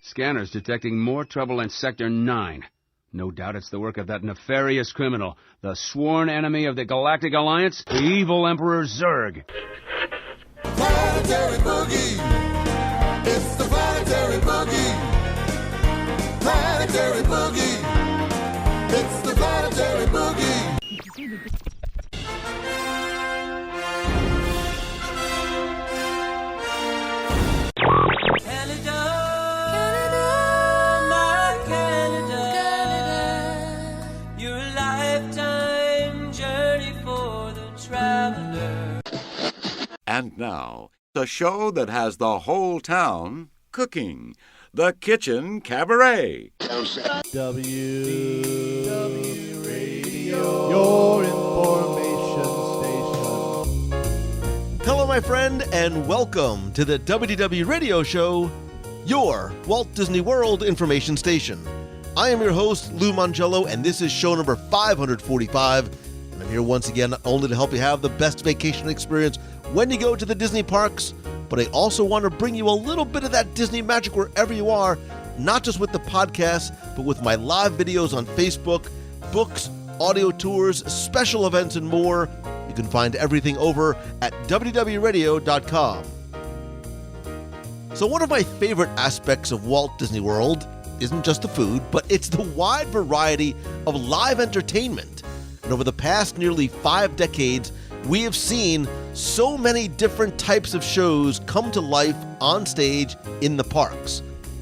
Scanners detecting more trouble in Sector 9. No doubt it's the work of that nefarious criminal, the sworn enemy of the Galactic Alliance, the evil Emperor Zurg. Planetary Boogie. It's the Planetary Boogie. Planetary Boogie. It's the Planetary Boogie. And now, the show that has the whole town cooking, the Kitchen Cabaret. WDW Radio, your information station. Hello, my friend, and welcome to the WDW Radio Show, your Walt Disney World information station. I am your host, Lou Mangello, and this is show number 545. And I'm here once again not only to help you have the best vacation experience when you go to the Disney parks, but I also want to bring you a little bit of that Disney magic wherever you are, not just with the podcast, but with my live videos on Facebook, books, audio tours, special events, and more. You can find everything over at WDWRadio.com. So one of my favorite aspects of Walt Disney World isn't just the food, but it's the wide variety of live entertainment. And over the past nearly 5 decades, we have seen so many different types of shows come to life on stage in the parks.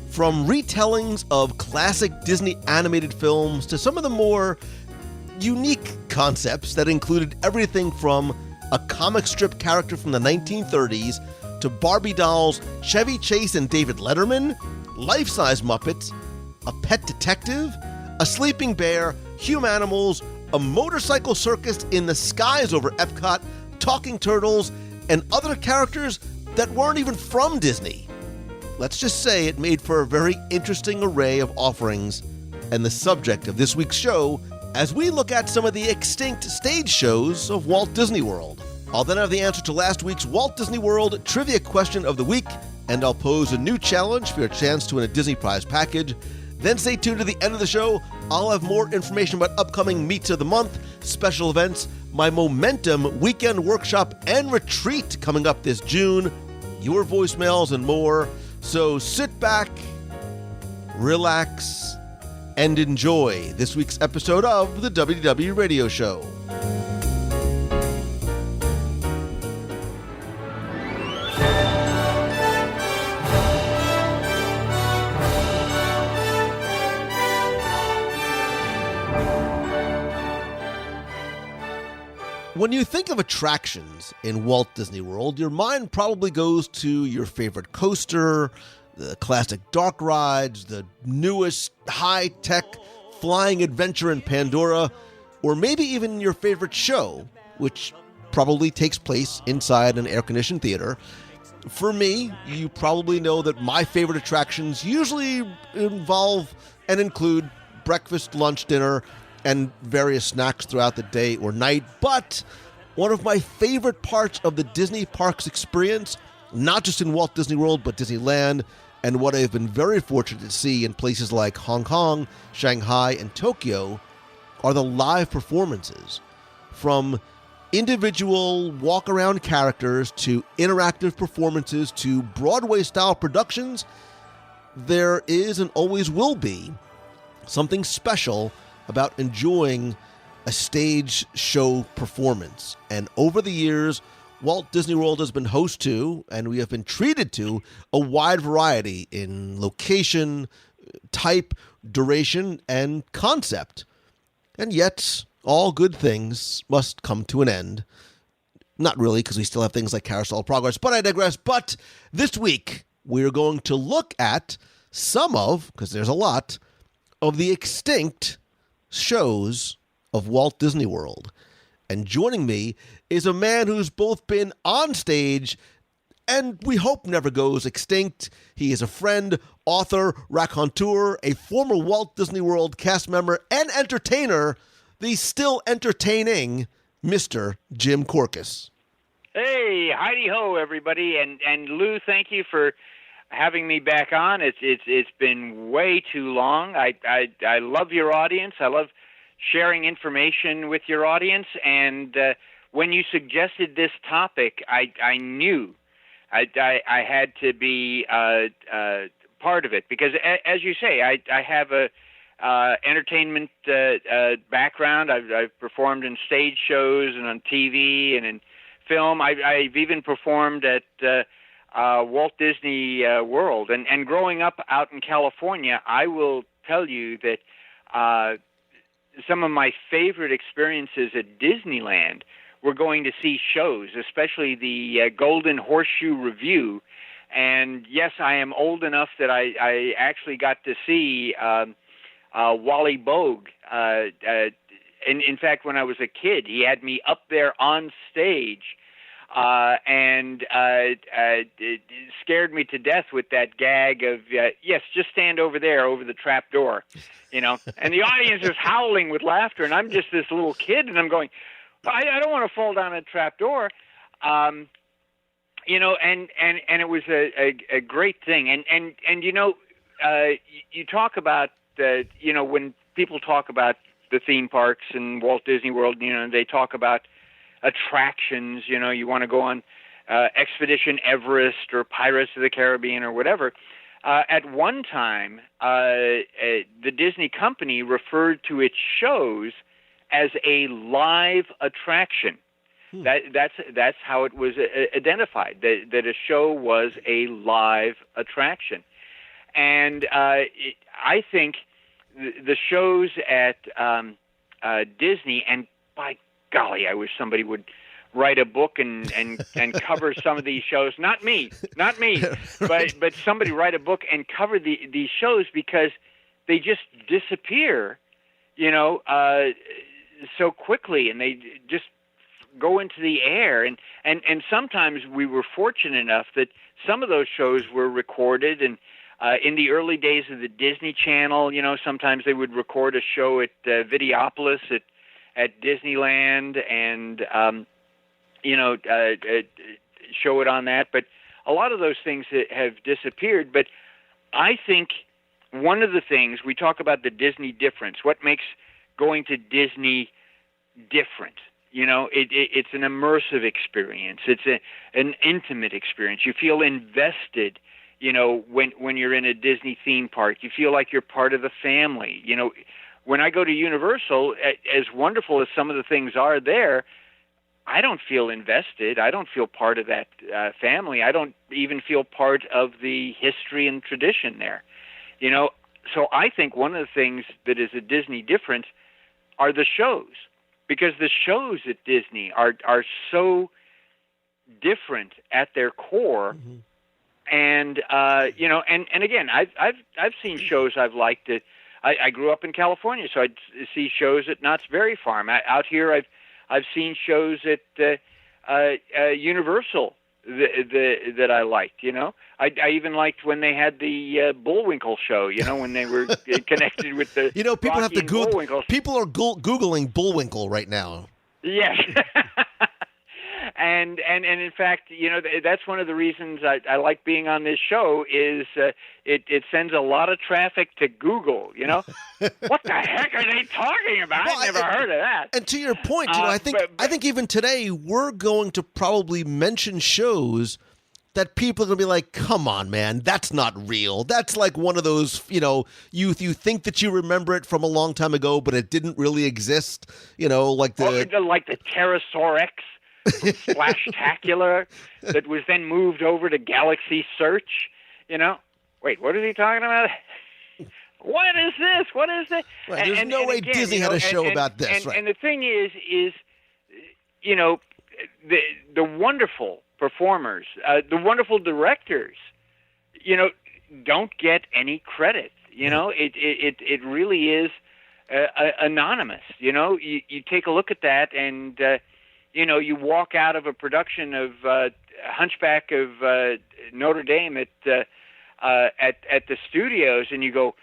From retellings of classic Disney animated films to some of the more unique concepts that included everything from a comic strip character from the 1930s to Barbie dolls, Chevy Chase and David Letterman, life-size Muppets, a pet detective, a sleeping bear, humanimals, a motorcycle circus in the skies over Epcot, talking turtles, and other characters that weren't even from Disney. Let's just say it made for a very interesting array of offerings and the subject of this week's show as we look at some of the extinct stage shows of Walt Disney World. I'll then have the answer to last week's Walt Disney World Trivia Question of the Week, and I'll pose a new challenge for your chance to win a Disney Prize package. Then stay tuned to the end of the show. I'll have more information about upcoming Meets of the Month, special events, my Momentum Weekend Workshop and Retreat coming up this June, your voicemails, and more. So sit back, relax, and enjoy this week's episode of the WDW Radio Show. When you think of attractions in Walt Disney World, your mind probably goes to your favorite coaster, the classic dark rides, the newest high-tech flying adventure in Pandora, or maybe even your favorite show, which probably takes place inside an air-conditioned theater. For me, you probably know that my favorite attractions usually involve and include breakfast, lunch, dinner, and various snacks throughout the day or night. But one of my favorite parts of the Disney parks experience, not just in Walt Disney World, but Disneyland, and what I've been very fortunate to see in places like Hong Kong, Shanghai, and Tokyo, are the live performances. From individual walk-around characters to interactive performances to Broadway-style productions, there is and always will be something special about enjoying a stage show performance. And over the years, Walt Disney World has been host to, and we have been treated to, a wide variety in location, type, duration, and concept. And yet, all good things must come to an end. Not really, because we still have things like Carousel of Progress, but I digress. But this week, we're going to look at some of, because there's a lot, of the extinct shows of Walt Disney World. And joining me is a man who's both been on stage and we hope never goes extinct. He is a friend, author, raconteur, a former Walt Disney World cast member, and entertainer, the still entertaining Mr. Jim Korkis. Hey, hidey-ho, everybody. And Lou, thank you for having me back on. It's been way too long. I love your audience. I love sharing information with your audience. And when you suggested this topic, I knew I had to be part of it because, as you say, I have a entertainment background. I've performed in stage shows and on TV and in film. I've even performed at Walt Disney World. And growing up out in California, I will tell you that some of my favorite experiences at Disneyland were going to see shows, especially the Golden Horseshoe Revue. And yes, I am old enough that I actually got to see Wally Bogue. In fact, when I was a kid, he had me up there on stage, and it scared me to death with that gag of, yes, just stand over there, over the trap door, and the audience is howling with laughter, and I'm just this little kid, and I'm going, I don't want to fall down a trap door. And it was a great thing. And you talk about, when people talk about the theme parks and Walt Disney World, they talk about attractions, you want to go on Expedition Everest or Pirates of the Caribbean or whatever. At one time, the Disney company referred to its shows as a live attraction. That's how it was identified, that a show was a live attraction. And I think the shows at Disney, and by golly, I wish somebody would write a book and cover some of these shows. Not me, but somebody write a book and cover these shows, because they just disappear, so quickly, and they just go into the air. And sometimes we were fortunate enough that some of those shows were recorded. And in the early days of the Disney Channel, sometimes they would record a show at Videopolis at Disneyland and, show it on that. But a lot of those things have disappeared. But I think one of the things, we talk about the Disney difference, what makes going to Disney different. It's an immersive experience. It's an intimate experience. You feel invested, when you're in a Disney theme park. You feel like you're part of the family. When I go to Universal, as wonderful as some of the things are there, I don't feel invested. I don't feel part of that family. I don't even feel part of the history and tradition there. So I think one of the things that is a Disney difference are the shows, because the shows at Disney are so different at their core. Mm-hmm. And and again, I've seen shows I've liked. I grew up in California, so I'd see shows at Knott's Berry Farm. Out here, I've seen shows at Universal that I liked. I even liked when they had the Bullwinkle show. When they were connected with the people Rocky have to Google. Bullwinkle. People are googling Bullwinkle right now. Yes. And in fact, that's one of the reasons I like being on this show is it sends a lot of traffic to Google. What the heck are they talking about? Well, I've never heard of that. And to your point, I think even today we're going to probably mention shows that people are going to be like, come on, man, that's not real. That's like one of those, you think that you remember it from a long time ago, but it didn't really exist. Like the Pterosaur X. Splashtacular that was then moved over to Galaxy Search. Wait, what is he talking about? What is this? What is this? Right, there's no way again, Disney had a show about this. Right. And the thing is the wonderful performers, the wonderful directors, don't get any credit. It really is anonymous. You take a look at that and. You walk out of a production of Hunchback of Notre Dame at the studios, and you go,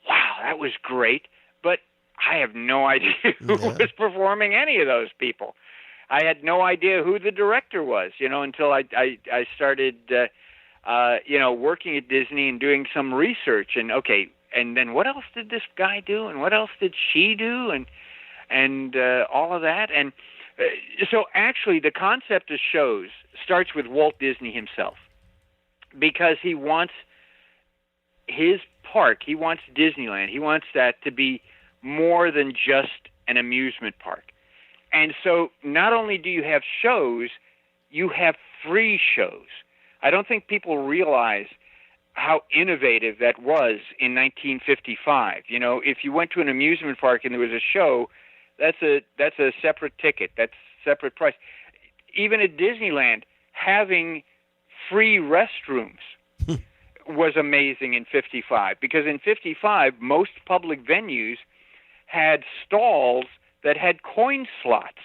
"Wow, that was great!" But I have no idea who was performing any of those people. I had no idea who the director was, until I started working at Disney and doing some research. And okay, and then what else did this guy do? And what else did she do? And all of that. And so actually the concept of shows starts with Walt Disney himself, because he wants his park, he wants Disneyland, he wants that to be more than just an amusement park. And so not only do you have shows, you have free shows. I don't think people realize how innovative that was in 1955. If you went to an amusement park and there was a show, that's a separate ticket. That's separate price. Even at Disneyland, having free restrooms was amazing in 55, because in 55, most public venues had stalls that had coin slots.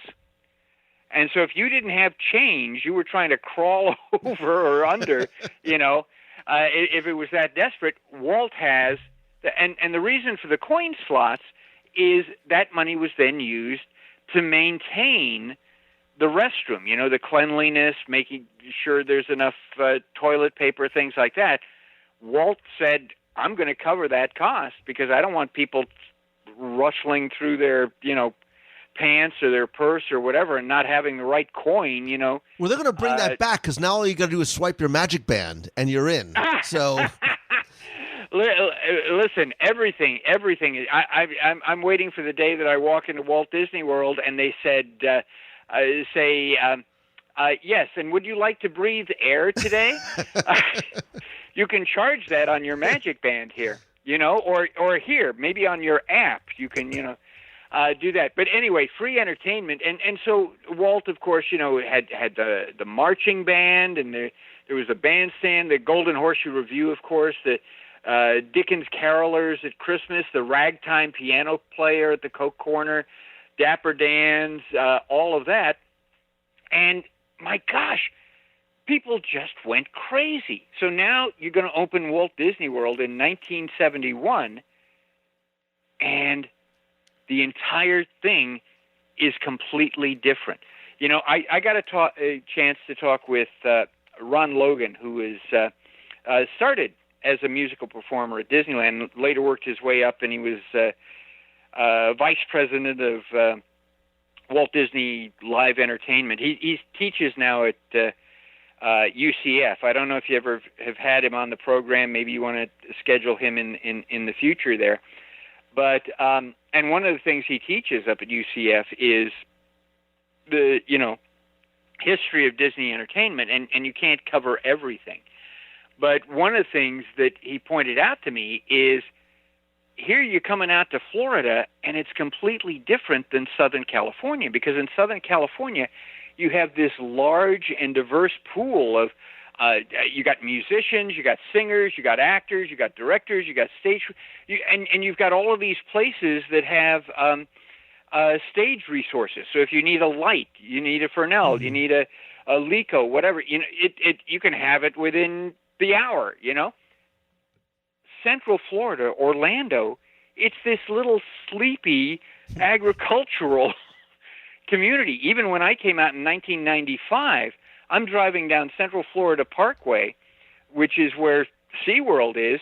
And so if you didn't have change, you were trying to crawl over or under, if it was that desperate. Walt has, and the reason for the coin slots is that money was then used to maintain the restroom, the cleanliness, making sure there's enough toilet paper, things like that. Walt said, I'm going to cover that cost because I don't want people rustling through their, pants or their purse or whatever and not having the right coin, Well, they're going to bring that back, because now all you got to do is swipe your magic band and you're in. So... Listen, everything. I'm waiting for the day that I walk into Walt Disney World and they said, yes, and would you like to breathe air today? You can charge that on your magic band here, or here, maybe on your app, you can, do that. But anyway, free entertainment. And so Walt, of course, had the marching band, and there was a bandstand, the Golden Horseshoe Revue, of course, the Dickens carolers at Christmas, the ragtime piano player at the Coke Corner, Dapper Dans, all of that. And my gosh, people just went crazy. So now you're going to open Walt Disney World in 1971, and the entire thing is completely different. I got a chance to talk with Ron Logan, who is started as a musical performer at Disneyland, later worked his way up, and he was vice president of Walt Disney Live Entertainment. He teaches now at UCF. I don't know if you ever have had him on the program. Maybe you want to schedule him in the future there. But and one of the things he teaches up at UCF is the history of Disney entertainment, and you can't cover everything. But one of the things that he pointed out to me is, here you're coming out to Florida, and it's completely different than Southern California, because in Southern California, you have this large and diverse pool of, you got musicians, you got singers, you got actors, you got directors, you got stage, and you've got all of these places that have stage resources. So if you need a light, you need a Fresnel, you need a Lico, whatever, you can have it within the hour, Central Florida, Orlando, it's this little sleepy agricultural community. Even when I came out in 1995, I'm driving down Central Florida Parkway, which is where SeaWorld is,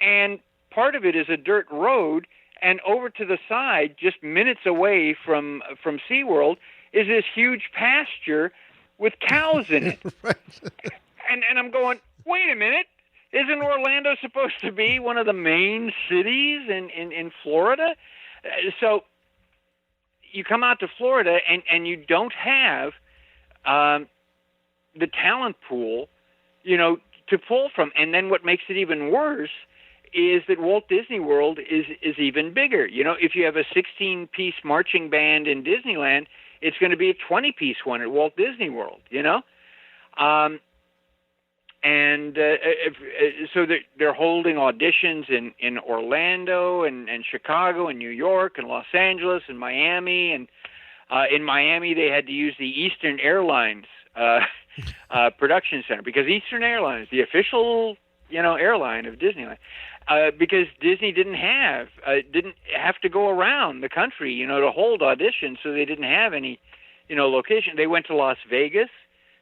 and part of it is a dirt road, and over to the side, just minutes away from SeaWorld, is this huge pasture with cows in it. Right. And I'm going, wait a minute, isn't Orlando supposed to be one of the main cities in Florida? So you come out to Florida and you don't have the talent pool, to pull from. And then what makes it even worse is that Walt Disney World is even bigger. If you have a 16-piece marching band in Disneyland, it's going to be a 20-piece one at Walt Disney World, So they're holding auditions in Orlando and Chicago and New York and Los Angeles and Miami. And in Miami, they had to use the Eastern Airlines production center, because Eastern Airlines, the official airline of Disneyland, because Disney didn't have to go around the country to hold auditions, so they didn't have any location. They went to Las Vegas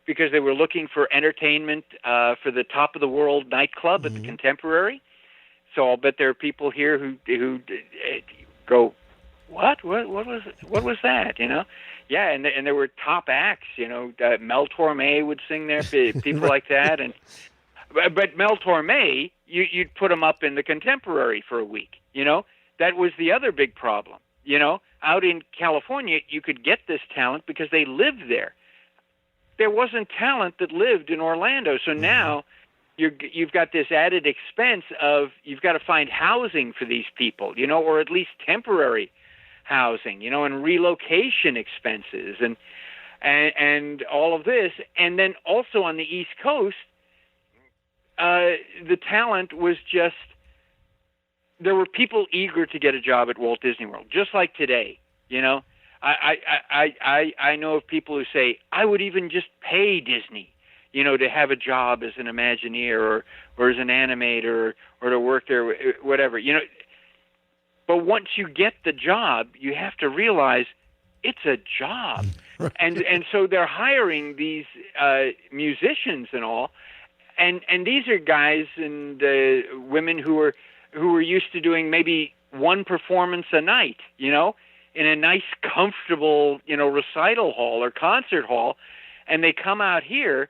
because they were looking for entertainment for the top of the world nightclub at the Contemporary. So I'll bet there are people here who go, what was that? You know, yeah, and there were top acts. You know, Mel Torme would sing there, people like that, but Mel Torme, you'd put him up in the Contemporary for a week. You know, that was the other big problem. You know, out in California, you could get this talent because they lived there. There wasn't talent that lived in Orlando, so now you've got this added expense of you've got to find housing for these people, you know, or at least temporary housing, you know, and relocation expenses and all of this. And then also on the East Coast, the talent was just, there were people eager to get a job at Walt Disney World, just like today, you know. I know of people who say, I would even just pay Disney, you know, to have a job as an Imagineer or as an animator or to work there, whatever, you know. But once you get the job, you have to realize it's a job. Right. And so they're hiring these musicians and all, and these are guys and women who are used to doing maybe one performance a night, you know, in a nice, comfortable, you know, recital hall or concert hall, and they come out here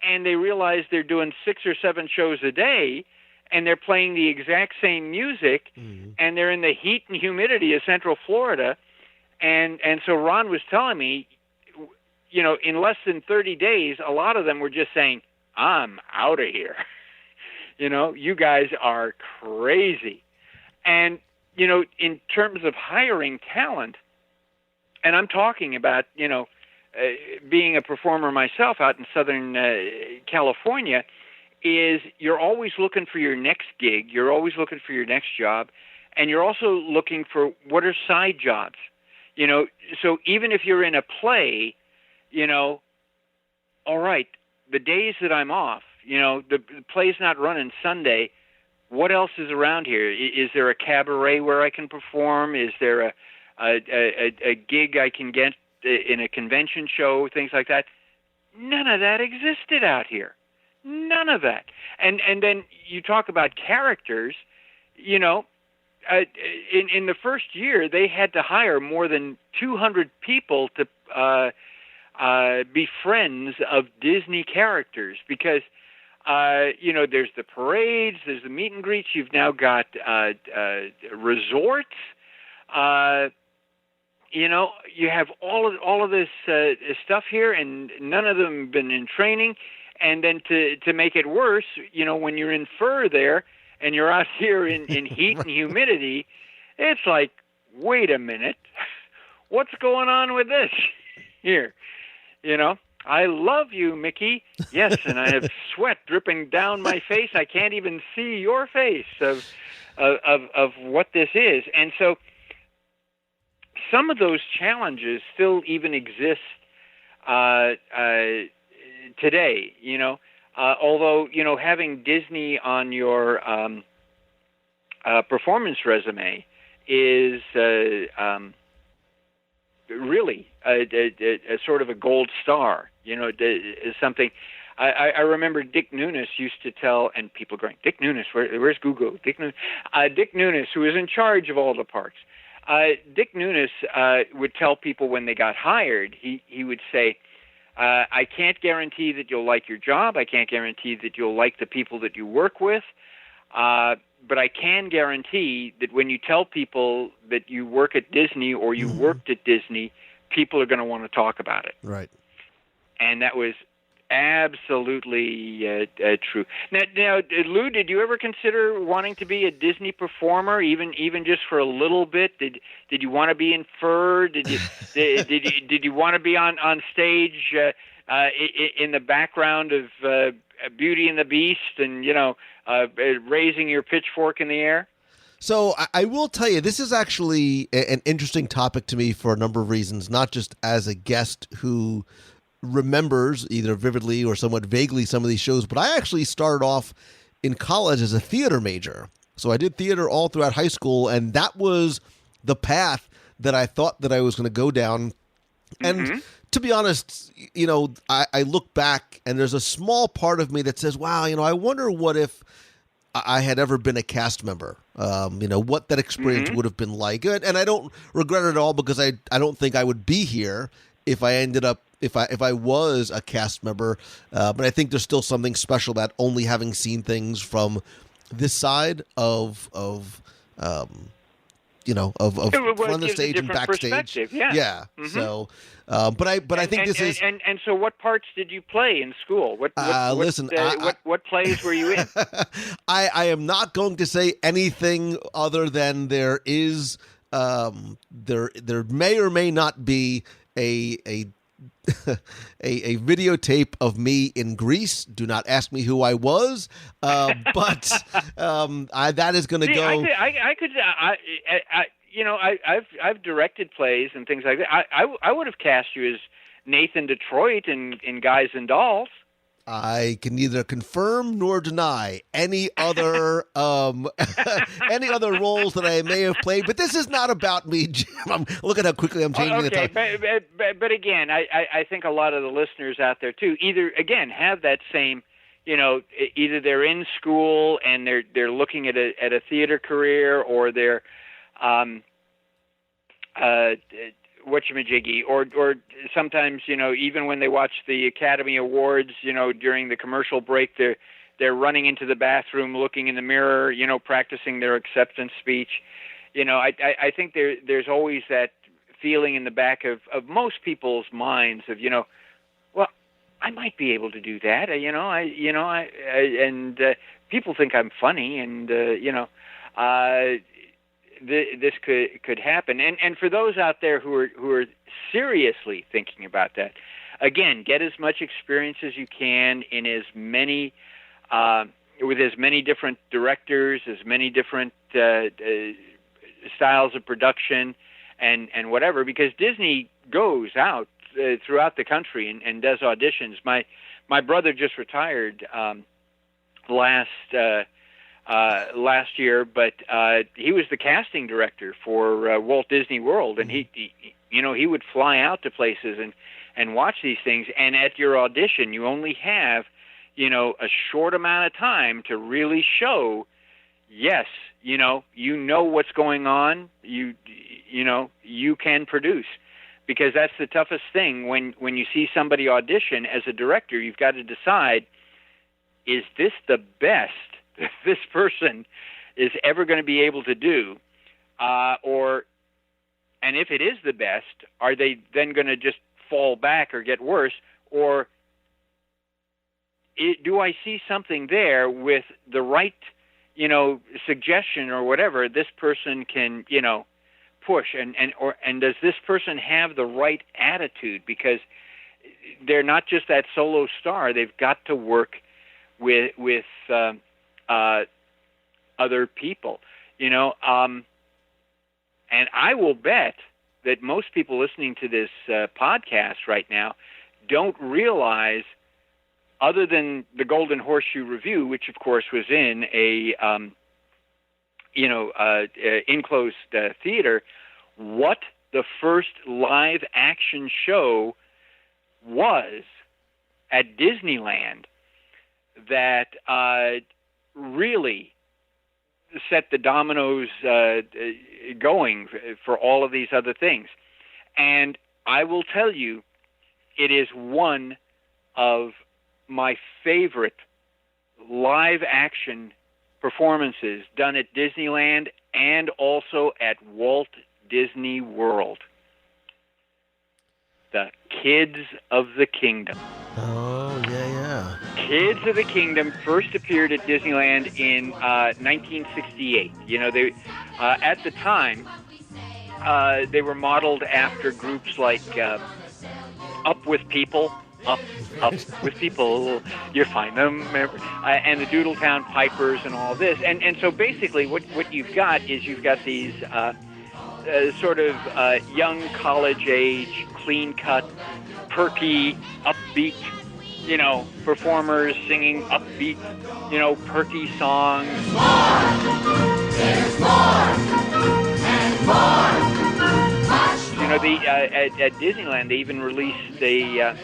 and they realize they're doing 6 or 7 shows a day, and they're playing the exact same music, and they're in the heat and humidity of Central Florida, and so Ron was telling me, you know, in less than 30 days, a lot of them were just saying, I'm out of here. You know, you guys are crazy. And, you know, in terms of hiring talent, and I'm talking about, you know, being a performer myself out in Southern California, is you're always looking for your next gig, you're always looking for your next job, and you're also looking for what are side jobs. You know, so even if you're in a play, you know, all right, the days that I'm off, you know, the play's not running Sunday, what else is around here? Is there a cabaret where I can perform? Is there a gig I can get in a convention show, things like that? None of that existed out here. None of that. And then you talk about characters, you know, in the first year, they had to hire more than 200 people to be friends of Disney characters because, you know, there's the parades, there's the meet and greets, you've now got resorts, you know, you have all of this stuff here, and none of them have been in training. And then to make it worse, you know, when you're in fur there and you're out here in heat and humidity, it's like, wait a minute, what's going on with this here? You know, I love you, Mickey. Yes, and I have sweat dripping down my face. I can't even see your face of what this is. And so some of those challenges still even exist today, you know, although, you know, having Disney on your performance resume is really a sort of a gold star, you know, is something. I remember Dick Nunis used to tell, and people going, Dick Nunis, where's Google? Dick Nunis, who was in charge of all the parks. Dick Nunis would tell people when they got hired, he would say, I can't guarantee that you'll like your job. I can't guarantee that you'll like the people that you work with. But I can guarantee that when you tell people that you work at Disney or you worked at Disney, people are going to want to talk about it. Right. And that was absolutely true. Now, Lou, did you ever consider wanting to be a Disney performer, even just for a little bit? Did you want to be in fur? Did you want to be on stage in the background of Beauty and the Beast, and you know, raising your pitchfork in the air? So I will tell you, this is actually an interesting topic to me for a number of reasons, not just as a guest who remembers either vividly or somewhat vaguely some of these shows, but I actually started off in college as a theater major. So I did theater all throughout high school, and that was the path that I thought that I was going to go down. And To be honest, I look back and there's a small part of me that says, wow, I wonder what if I had ever been a cast member, what that experience would have been like. And I don't regret it at all because I don't think I would be here if I ended up, if I was a cast member. But I think there's still something special about only having seen things from this side of front of the stage and backstage. Yeah. So, but I think this is. And so, what parts did you play in school? What plays were you in? I am not going to say anything other than there is there may or may not be a videotape of me in Greece. Do not ask me who I was, but that is going to go. I've directed plays and things like that. I would have cast you as Nathan Detroit in Guys and Dolls. I can neither confirm nor deny any other any other roles that I may have played, but this is not about me, Jim. Look at how quickly I'm changing the time. But again, I think a lot of the listeners out there too either again have that same, either they're in school and they're looking at a theater career, or they're whatchamajiggy, or sometimes, even when they watch the Academy Awards, during the commercial break, they're running into the bathroom, looking in the mirror, practicing their acceptance speech. I think there's always that feeling in the back of most people's minds of, well, I might be able to do that. And people think I'm funny, and this could happen. And for those out there who are seriously thinking about that, again, get as much experience as you can in as many with as many different directors, as many different styles of production, and whatever. Because Disney goes out throughout the country and does auditions. My brother just retired last year, but he was the casting director for Walt Disney World, and he would fly out to places and watch these things. And at your audition, you only have, a short amount of time to really show, yes, what's going on. You can produce, because that's the toughest thing when you see somebody audition as a director. You've got to decide, is this the best this person is ever going to be able to do, and if it is the best, are they then going to just fall back or get worse, or do I see something there with the right, suggestion or whatever, this person can, push, and does this person have the right attitude? Because they're not just that solo star; they've got to work with other people, and I will bet that most people listening to this podcast right now don't realize, other than the Golden Horseshoe Review, which of course was in a enclosed theater, what the first live action show was at Disneyland that really set the dominoes going for all of these other things. And I will tell you, it is one of my favorite live action performances done at Disneyland and also at Walt Disney World. The Kids of the Kingdom. Oh, yeah. Kids of the Kingdom first appeared at Disneyland in 1968. They at the time they were modeled after groups like Up With People, Up With People, you find them, and the Doodletown Pipers and all this. And so basically what you've got is you've got these sort of young college-age, clean-cut, perky, upbeat, performers singing upbeat, perky songs. There's more and more. at Disneyland they even released a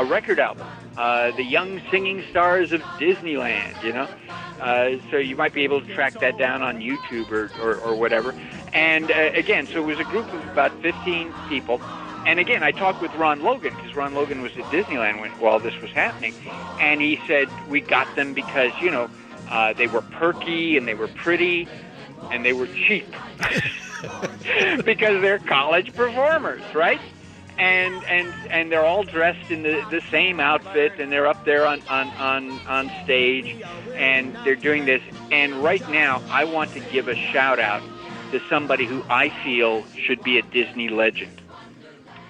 record album, the Young Singing Stars of Disneyland. So you might be able to track that down on YouTube or whatever. And again, so it was a group of about 15 people. And again, I talked with Ron Logan, because Ron Logan was at Disneyland while this was happening. And he said, we got them because, they were perky and they were pretty and they were cheap. Because they're college performers, right? And they're all dressed in the same outfit, and they're up there on stage, and they're doing this. And right now, I want to give a shout-out to somebody who I feel should be a Disney legend.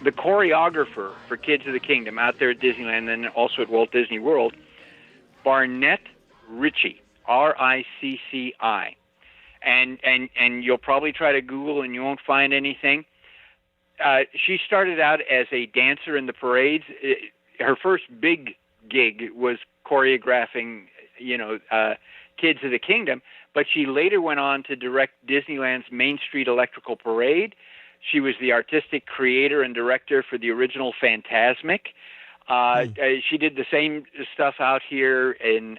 The choreographer for Kids of the Kingdom out there at Disneyland and also at Walt Disney World, Barnett Ritchie, R-I-C-C-I. And you'll probably try to Google and you won't find anything. She started out as a dancer in the parades. Her first big gig was choreographing, Kids of the Kingdom, but she later went on to direct Disneyland's Main Street Electrical Parade. She was the artistic creator and director for the original Fantasmic. She did the same stuff out here in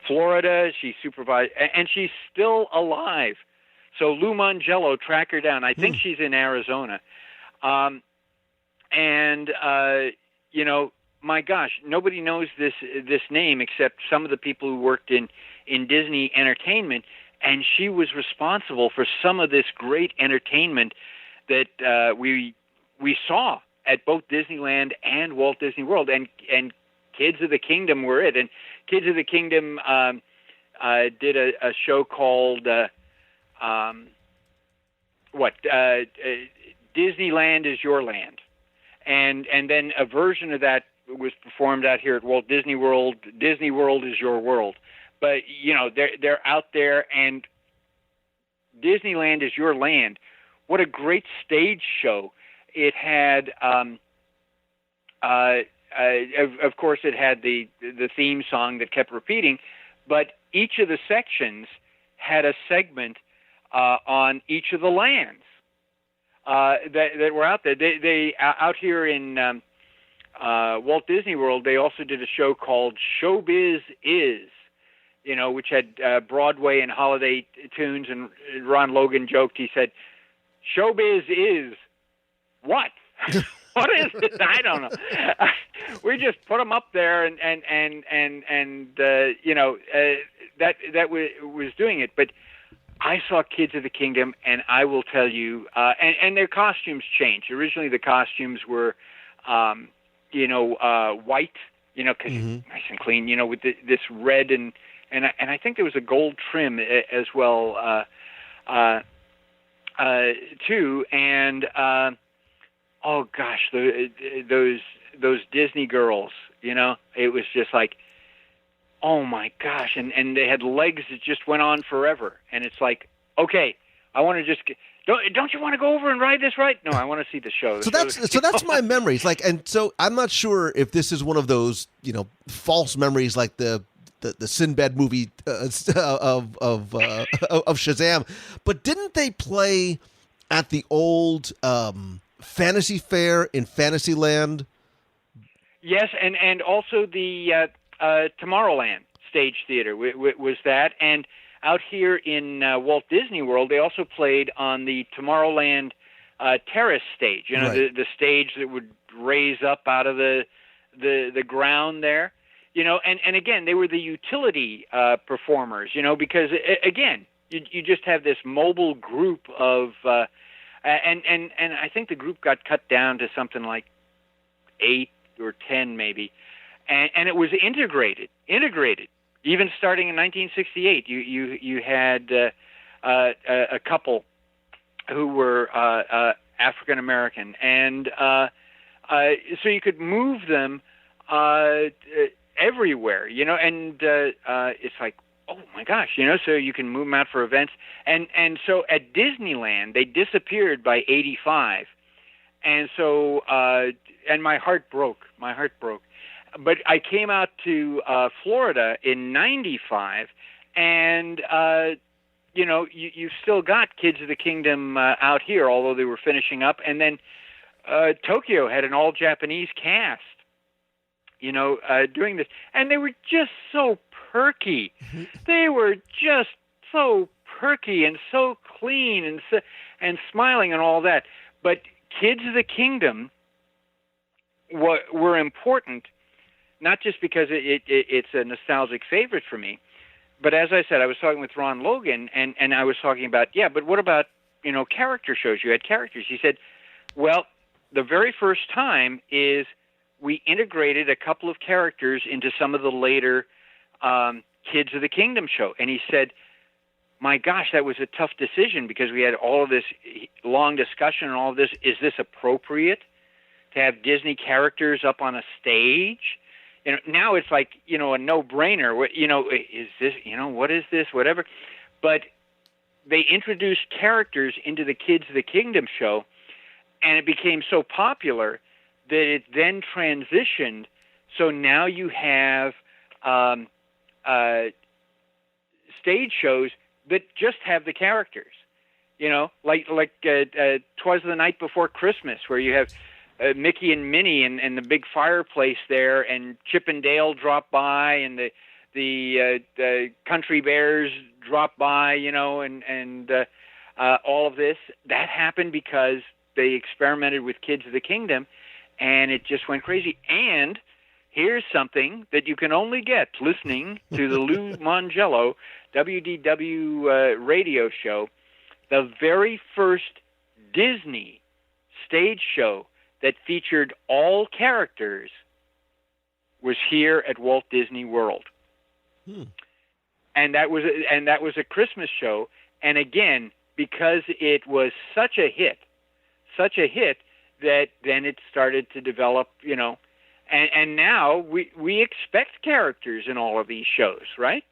Florida. She supervised, and she's still alive. So Lou Mongello, track her down. I think she's in Arizona. My gosh, nobody knows this name except some of the people who worked in Disney Entertainment, and she was responsible for some of this great entertainment that we saw at both Disneyland and Walt Disney World, and Kids of the Kingdom were it. And Kids of the Kingdom did a show called Disneyland is Your Land, and then a version of that was performed out here at Walt Disney World. Disney World is Your World, but they're out there, and Disneyland is Your Land. What a great stage show! It had, of course, it had the theme song that kept repeating, but each of the sections had a segment on each of the lands that were out there. They out here in Walt Disney World, they also did a show called Showbiz Is, which had Broadway and holiday tunes. And Ron Logan joked, he said, "Showbiz is what?" What is it? I don't know. We just put them up there, and that was doing it. But I saw Kids of the Kingdom, and I will tell you, and their costumes changed. Originally, the costumes were, white, because nice and clean, with this red and I think there was a gold trim as well, too. And oh gosh, those Disney girls, it was just like, oh my gosh, and they had legs that just went on forever, and it's like, okay, I want to just don't you want to go over and ride this ride? No, I want to see the show. So that's my memories. And so I'm not sure if this is one of those false memories like the Sinbad movie of Shazam, but didn't they play at the old Fantasy Fair in Fantasyland? Yes, and also the Tomorrowland Stage Theater was that, and out here in Walt Disney World, they also played on the Tomorrowland Terrace stage. Right. the stage that would raise up out of the ground there. And again, they were the utility performers. Because again, you just have this mobile group of, and I think the group got cut down to something like 8 or 10 maybe. And it was integrated, even starting in 1968. You had a couple who were African American, and so you could move them everywhere, and it's like, oh my gosh, so you can move them out for events, and so at Disneyland they disappeared by '85, and so and my heart broke. But I came out to Florida in '95, and you've still got Kids of the Kingdom out here, although they were finishing up, and then Tokyo had an all-Japanese cast, doing this, and they were just so perky. They were just so perky and so clean and smiling and all that. But Kids of the Kingdom were important, not just because it's a nostalgic favorite for me, but as I said, I was talking with Ron Logan, and I was talking about, but what about, character shows? You had characters. He said, well, the very first time is we integrated a couple of characters into some of the later Kids of the Kingdom show. And he said, my gosh, that was a tough decision because we had all of this long discussion and all of this. Is this appropriate to have Disney characters up on a stage? Now it's like, a no-brainer. Is this, what is this, whatever. But they introduced characters into the Kids of the Kingdom show, and it became so popular that it then transitioned. So now you have stage shows that just have the characters, like 'Twas the Night Before Christmas, where you have Mickey and Minnie and the big fireplace there, and Chip and Dale drop by, and the country bears drop by, and all of this. That happened because they experimented with Kids of the Kingdom, and it just went crazy. And here's something that you can only get listening to the Lou Mongello WDW radio show. The very first Disney stage show that featured all characters was here at Walt Disney World. And that was a Christmas show. And again, because it was such a hit that then it started to develop, and now we expect characters in all of these shows, right?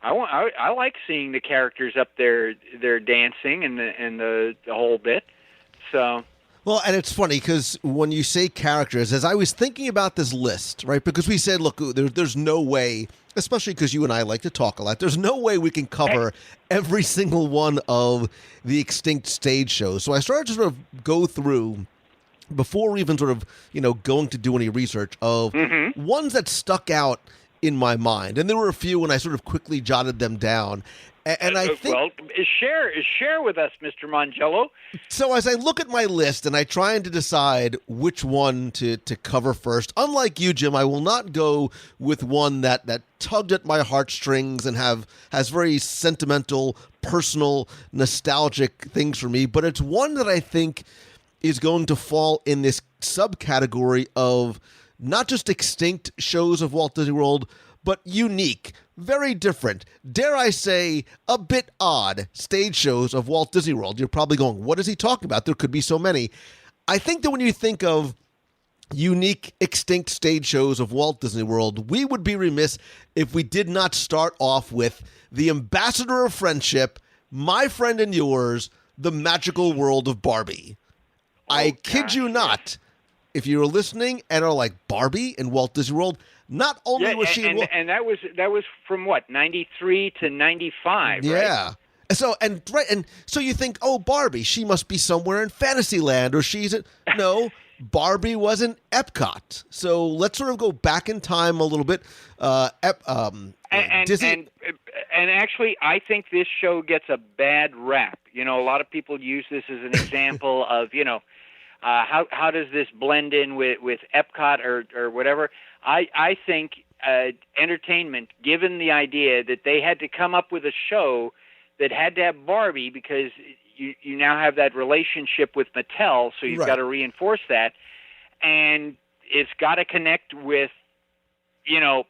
I like seeing the characters up there, they're dancing and the whole bit. So. Well, and it's funny because when you say characters, as I was thinking about this list, right, because we said, look, there's no way, especially because you and I like to talk a lot, there's no way we can cover every single one of the extinct stage shows. So I started to sort of go through, before even sort of, going to do any research, of ones that stuck out in my mind. And there were a few, and I sort of quickly jotted them down. And I think, well, share with us, Mr. Mongello. So as I look at my list and I try to decide which one to cover first, unlike you, Jim, I will not go with one that tugged at my heartstrings and has very sentimental, personal, nostalgic things for me. But it's one that I think is going to fall in this subcategory of not just extinct shows of Walt Disney World, but unique, very different, dare I say, a bit odd stage shows of Walt Disney World. You're probably going, what is he talking about? There could be so many. I think that when you think of unique, extinct stage shows of Walt Disney World, we would be remiss if we did not start off with the ambassador of friendship, my friend and yours, the magical world of Barbie. I kid you not. If you're listening and are like, Barbie in Walt Disney World, not only was she and that was from what, 93 to 95, yeah. Right? So you think, oh, Barbie, she must be somewhere in Fantasyland, or no, Barbie was in Epcot. So let's sort of go back in time a little bit. Disney. And actually, I think this show gets a bad rap. A lot of people use this as an example of, how does this blend in with Epcot or whatever? I think entertainment, given the idea that they had to come up with a show that had to have Barbie because you now have that relationship with Mattel, so you've got to reinforce that. And it's got to connect with, the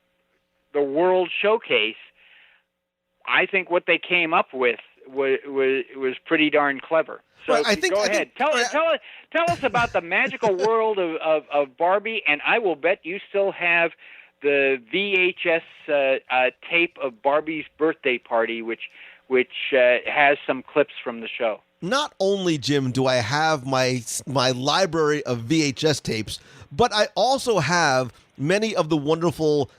World Showcase. I think what they came up with was pretty darn clever. So go ahead. Tell us about the magical world of Barbie, and I will bet you still have the VHS tape of Barbie's birthday party, which has some clips from the show. Not only, Jim, do I have my library of VHS tapes, but I also have many of the wonderful,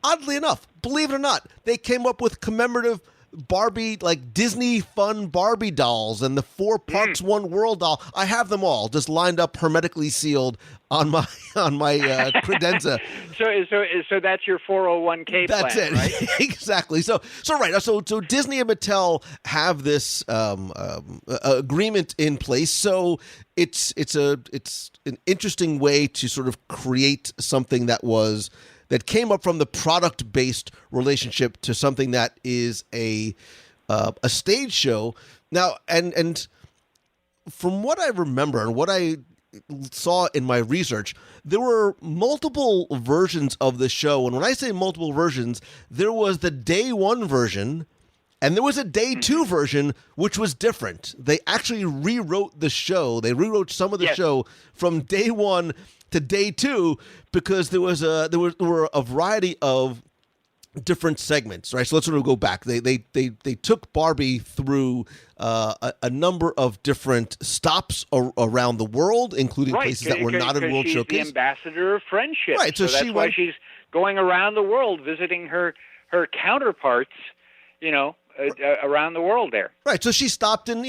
oddly enough, believe it or not, they came up with commemorative Barbie, like Disney fun Barbie dolls and the 4 Parks One World doll. I have them all just lined up, hermetically sealed on my credenza. So that's your 401k That's plan, it. right? Exactly. So Disney and Mattel have this agreement in place. So it's an interesting way to sort of create something that came up from the product-based relationship to something that is a stage show. Now, and from what I remember and what I saw in my research, there were multiple versions of the show. And when I say multiple versions, there was the day 1 version and there was a day 2 version, which was different. They actually rewrote the show. They rewrote some of the show from day 1 to day 2 because there were a variety of different segments, right? So let's sort of go back. They took Barbie through a number of different stops around the world, including places that were not in World she's Showcase. The ambassador of friendship, right? So that's why she's going around the world visiting her counterparts, around the world there. Right. So she stopped in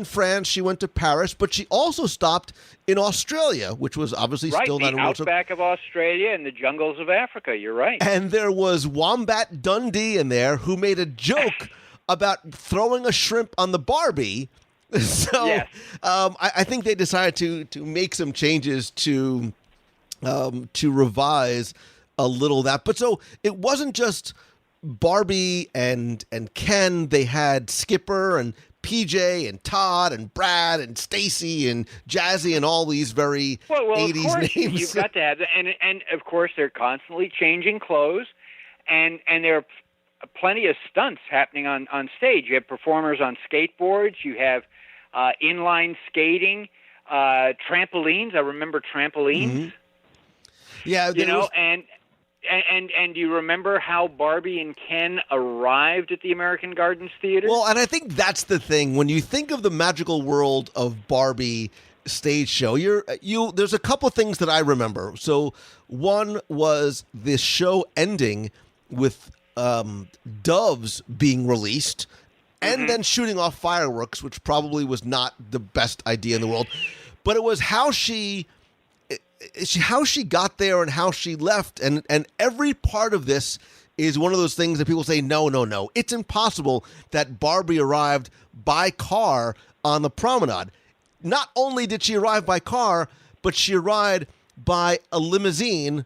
France. She went to Paris, but she also stopped in Australia, which was obviously still not in World Showcase. The outback of Australia and the jungles of Africa. You're right. And there was Wombat Dundee in there who made a joke about throwing a shrimp on the Barbie. So yes. I think they decided to make some changes to revise a little that. But so it wasn't just Barbie and Ken. They had Skipper and PJ and Todd and Brad and Stacy and Jazzy and all these very 80s of course, names. You've got to have that. And of course they're constantly changing clothes, and there are plenty of stunts happening on stage. You have performers on skateboards. You have inline skating, trampolines. I remember trampolines. Mm-hmm. Yeah, And do you remember how Barbie and Ken arrived at the American Gardens Theater? Well, and I think that's the thing. When you think of the magical world of Barbie stage show, there's a couple things that I remember. So one was this show ending with doves being released and then shooting off fireworks, which probably was not the best idea in the world. But it was how she got there and how she left, and every part of this is one of those things that people say, no, it's impossible that Barbie arrived by car on the promenade. Not only did she arrive by car, but she arrived by a limousine,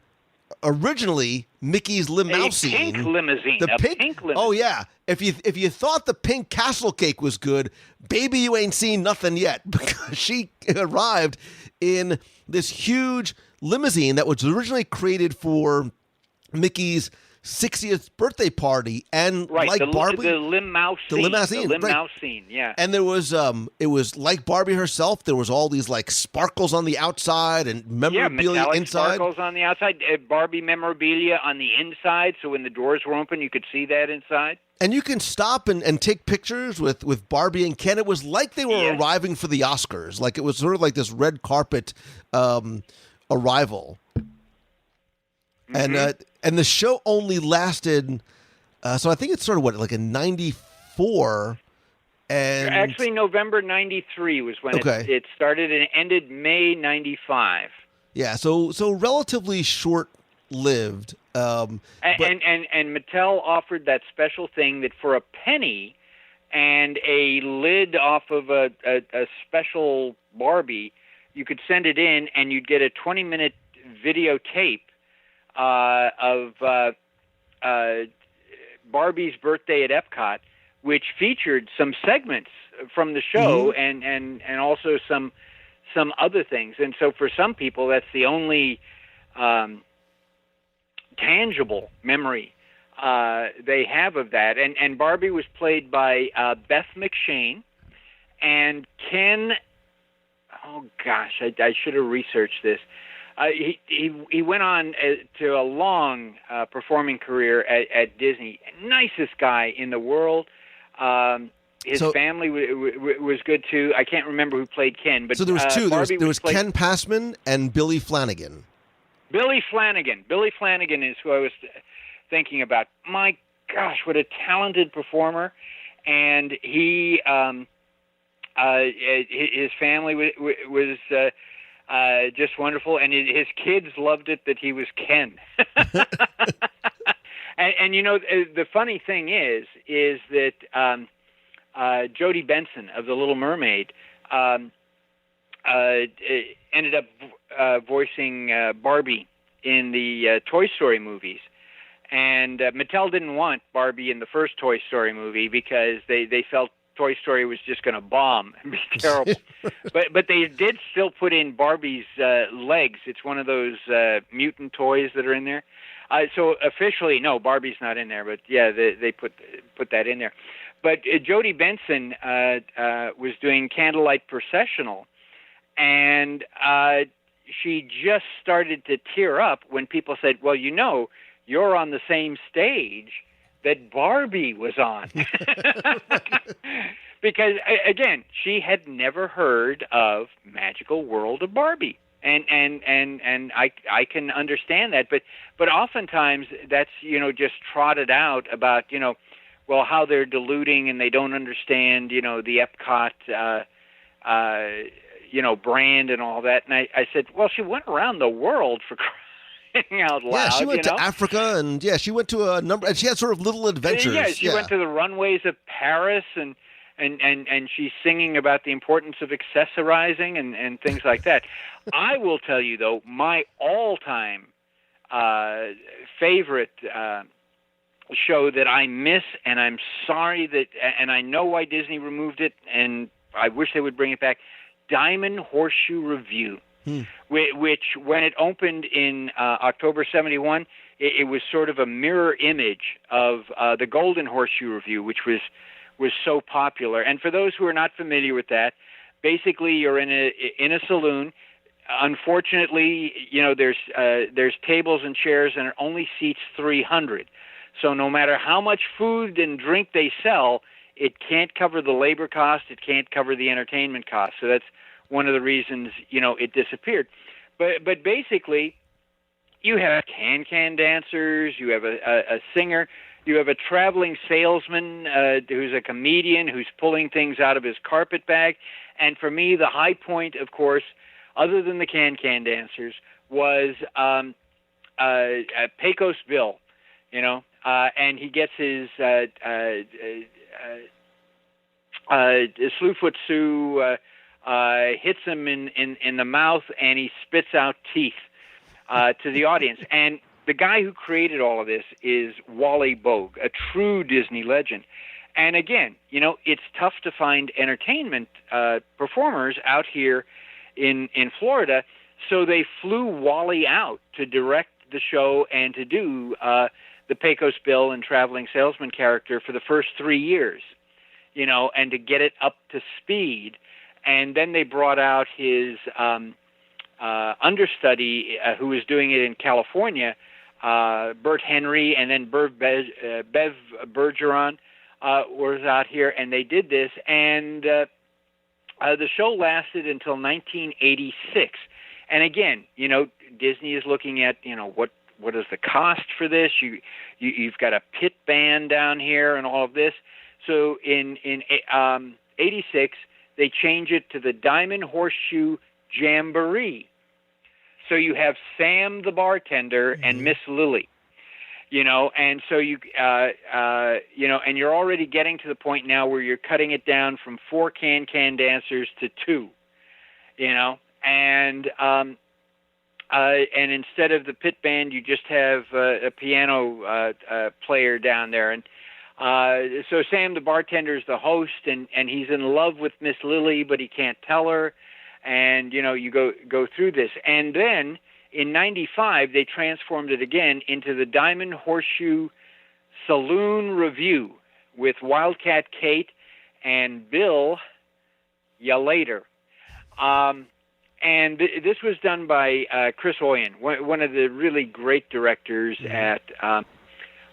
originally Mickey's limousine. A pink limousine. Pink limousine. Oh yeah. If you thought the pink castle cake was good, baby, you ain't seen nothing yet, because she arrived in this huge limousine that was originally created for Mickey's 60th birthday party, and Barbie, the limousine, yeah. And there was it was like Barbie herself. There was all these like sparkles on the outside and memorabilia inside. Sparkles on the outside, Barbie memorabilia on the inside. So when the doors were open, you could see that inside. And you can stop and take pictures with Barbie and Ken. It was like they were arriving for the Oscars. Like it was sort of like this red carpet arrival. Mm-hmm. And the show only lasted, so I think it's sort of like in 94. And actually, November 93 was when it started, and it ended May 95. Yeah, so relatively short-lived. And Mattel offered that special thing that for a penny and a lid off of a special Barbie, you could send it in and you'd get a 20-minute videotape of Barbie's birthday at Epcot, which featured some segments from the show and also some other things. And so for some people, that's the only tangible memory they have of that. And Barbie was played by Beth McShane, and Ken, oh gosh, I should have researched this. He went on to a long performing career at Disney. Nicest guy in the world. His family was good too. I can't remember who played Ken, but so there was two. There was Ken Passman and Billy Flanagan. Billy Flanagan is who I was thinking about. My gosh, what a talented performer. And he, his family was just wonderful, and his kids loved it that he was Ken. and you know, the funny thing is that Jodie Benson of The Little Mermaid ended up voicing Barbie in the Toy Story movies. And Mattel didn't want Barbie in the first Toy Story movie because they felt Toy Story was just going to bomb and be terrible. but they did still put in Barbie's legs. It's one of those mutant toys that are in there. So officially, no, Barbie's not in there. But yeah, they put that in there. But Jodie Benson was doing Candlelight Processional, and she just started to tear up when people said, "Well, you know, you're on the same stage that Barbie was on." Because, again, she had never heard of Magical World of Barbie. And I can understand that. But oftentimes that's, you know, just trotted out about, you know, well, how they're diluting and they don't understand, you know, the Epcot, you know, brand and all that. And I said, well, she went around the world for crying out loud. Yeah, she went to Africa, and she went to a number, and she had sort of little adventures. Yeah, she went to the runways of Paris, and she's singing about the importance of accessorizing and things like that. I will tell you, though, my all-time favorite show that I miss, and I'm sorry that, and I know why Disney removed it, and I wish they would bring it back, Diamond Horseshoe Revue. Which, when it opened in October 71, it was sort of a mirror image of the Golden Horseshoe Revue, which was so popular. And for those who are not familiar with that, basically you're in a saloon. Unfortunately, you know, there's tables and chairs, and it only seats 300. So no matter how much food and drink they sell, it can't cover the labor cost. It can't cover the entertainment cost. So that's one of the reasons, you know, it disappeared. But basically, you have can dancers, you have a singer, you have a traveling salesman who's a comedian who's pulling things out of his carpet bag. And for me, the high point, of course, other than the can dancers, was Pecos Bill, you know, and he gets his Slewfoot Sue hits him in the mouth, and he spits out teeth to the audience. And the guy who created all of this is Wally Bogue, a true Disney legend. And again, you know, it's tough to find entertainment performers out here in Florida, so they flew Wally out to direct the show and to do the Pecos Bill and traveling salesman character for the first 3 years, you know, and to get it up to speed. And then they brought out his understudy, who was doing it in California, Bert Henry, and then Bev Bergeron was out here, and they did this. And the show lasted until 1986. And again, you know, Disney is looking at, you know, what is the cost for this? You've got a pit band down here and all of this. So in 86. They change it to the Diamond Horseshoe Jamboree. So you have Sam the bartender and Miss Lily, you know, and so you know, and you're already getting to the point now where you're cutting it down from 4 can dancers to 2, you know, and instead of the pit band, you just have a piano player down there. And so Sam the bartender is the host, and he's in love with Miss Lily, but he can't tell her. And, you know, you go through this. And then in 95, they transformed it again into the Diamond Horseshoe Saloon Revue with Wildcat Kate and Bill Ya Later. And this was done by Chris Oyen, one of the really great directors at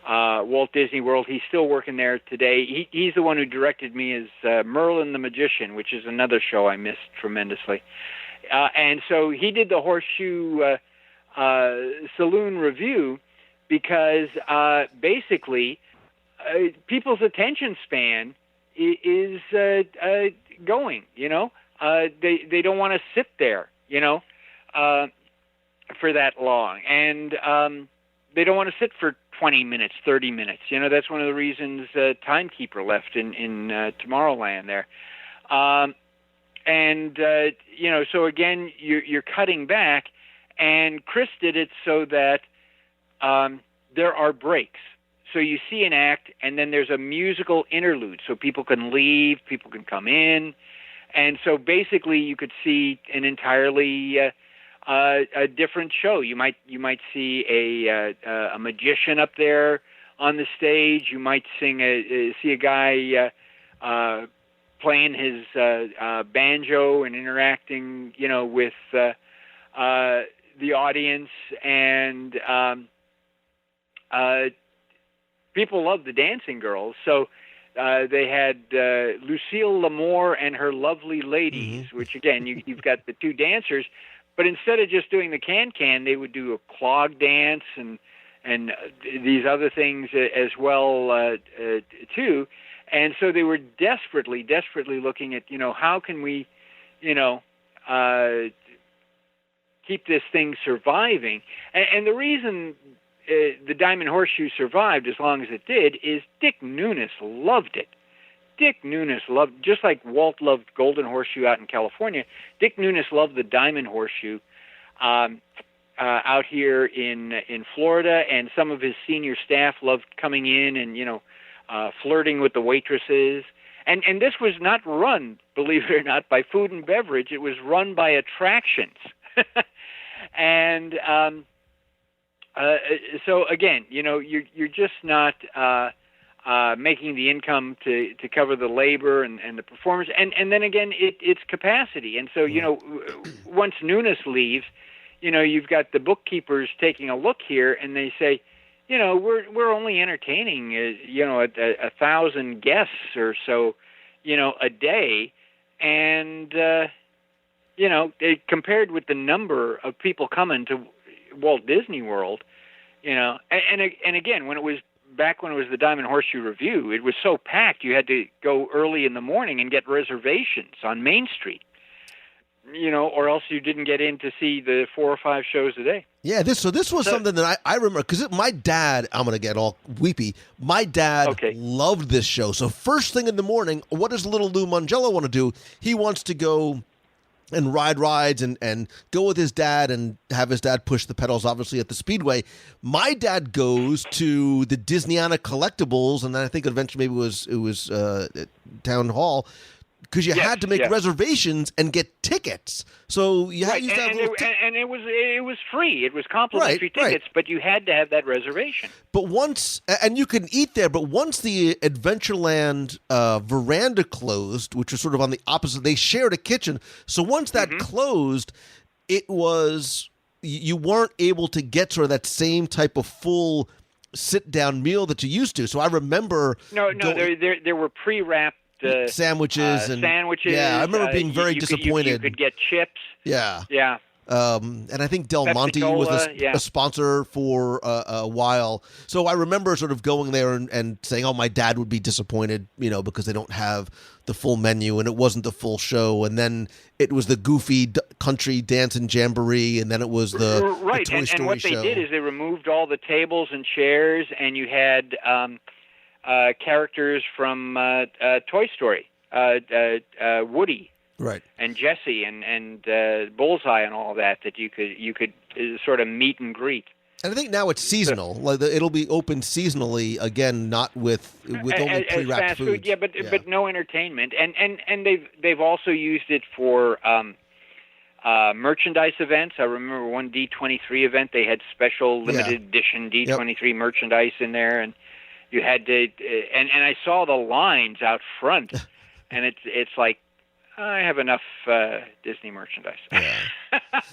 Walt Disney World. He's still working there today. He's the one who directed me as Merlin the Magician, which is another show I missed tremendously. And so he did the Horseshoe Saloon Revue because basically people's attention span is going. They don't want to sit there, for that long, and they don't want to sit for 20 minutes, 30 minutes. That's one of the reasons Timekeeper left in Tomorrowland there. So again, you're cutting back, and Chris did it so that there are breaks. So you see an act, and then there's a musical interlude, so people can leave, people can come in, and so basically you could see an entirely a different show. You might see a magician up there on the stage. You might see a guy playing his banjo and interacting, with the audience, and people love the dancing girls. So they had Lucille L'Amour and her lovely ladies, which again, you've got the two dancers. But instead of just doing the can-can, they would do a clog dance and these other things as well too. And so they were desperately looking at, how can we, keep this thing surviving. And the reason the Diamond Horseshoe survived as long as it did is Dick Nunis loved it. Dick Nunis loved, just like Walt loved Golden Horseshoe out in California, Dick Nunis loved the Diamond Horseshoe out here in Florida, and some of his senior staff loved coming in and, flirting with the waitresses. And this was not run, believe it or not, by food and beverage. It was run by attractions. And so again, you're just not making the income to cover the labor and the performers, and then again, it's capacity. And so once Nunes leaves, you've got the bookkeepers taking a look here, and they say, we're only entertaining 1,000 guests or so, a day, and compared with the number of people coming to Walt Disney World, and again, when it was the Diamond Horseshoe Review, it was so packed you had to go early in the morning and get reservations on Main Street, or else you didn't get in to see the 4 or 5 shows a day. Yeah, this was something that I remember, because my dad, I'm going to get all weepy, my dad loved this show. So first thing in the morning, what does little Lou Mangello want to do? He wants to go and ride rides and go with his dad and have his dad push the pedals, obviously, at the Speedway. My dad goes to the Disneyana Collectibles, and then I think eventually maybe it was Town Hall, because you had to make reservations and get tickets. So you used to have and it was free. It was complimentary tickets, but you had to have that reservation. But once, and you can eat there, but once the Adventureland veranda closed, which was sort of on the opposite, they shared a kitchen. So once that closed, it was, you weren't able to get sort of that same type of full sit-down meal that you used to. So I remember... There were pre-wrapped sandwiches. Yeah, I remember being very disappointed. You could get chips. Yeah. Yeah. And I think Del Monte was a sponsor for a while. So I remember sort of going there and saying, oh, my dad would be disappointed, because they don't have the full menu and it wasn't the full show. And then it was the Goofy Country Dance and Jamboree, and then it was the Toy Story show. And what they did is they removed all the tables and chairs, and you had characters from Toy Story, Woody, right, and Jesse, and Bullseye, and all that you could sort of meet and greet. And I think now it's seasonal. Like it'll be open seasonally again, not with only pre-wrapped food. Yeah, but no entertainment. And they've also used it for merchandise events. I remember one D23 event. They had special limited edition D23 merchandise in there, and you had to, and I saw the lines out front, and it's like, I have enough Disney merchandise. Yeah.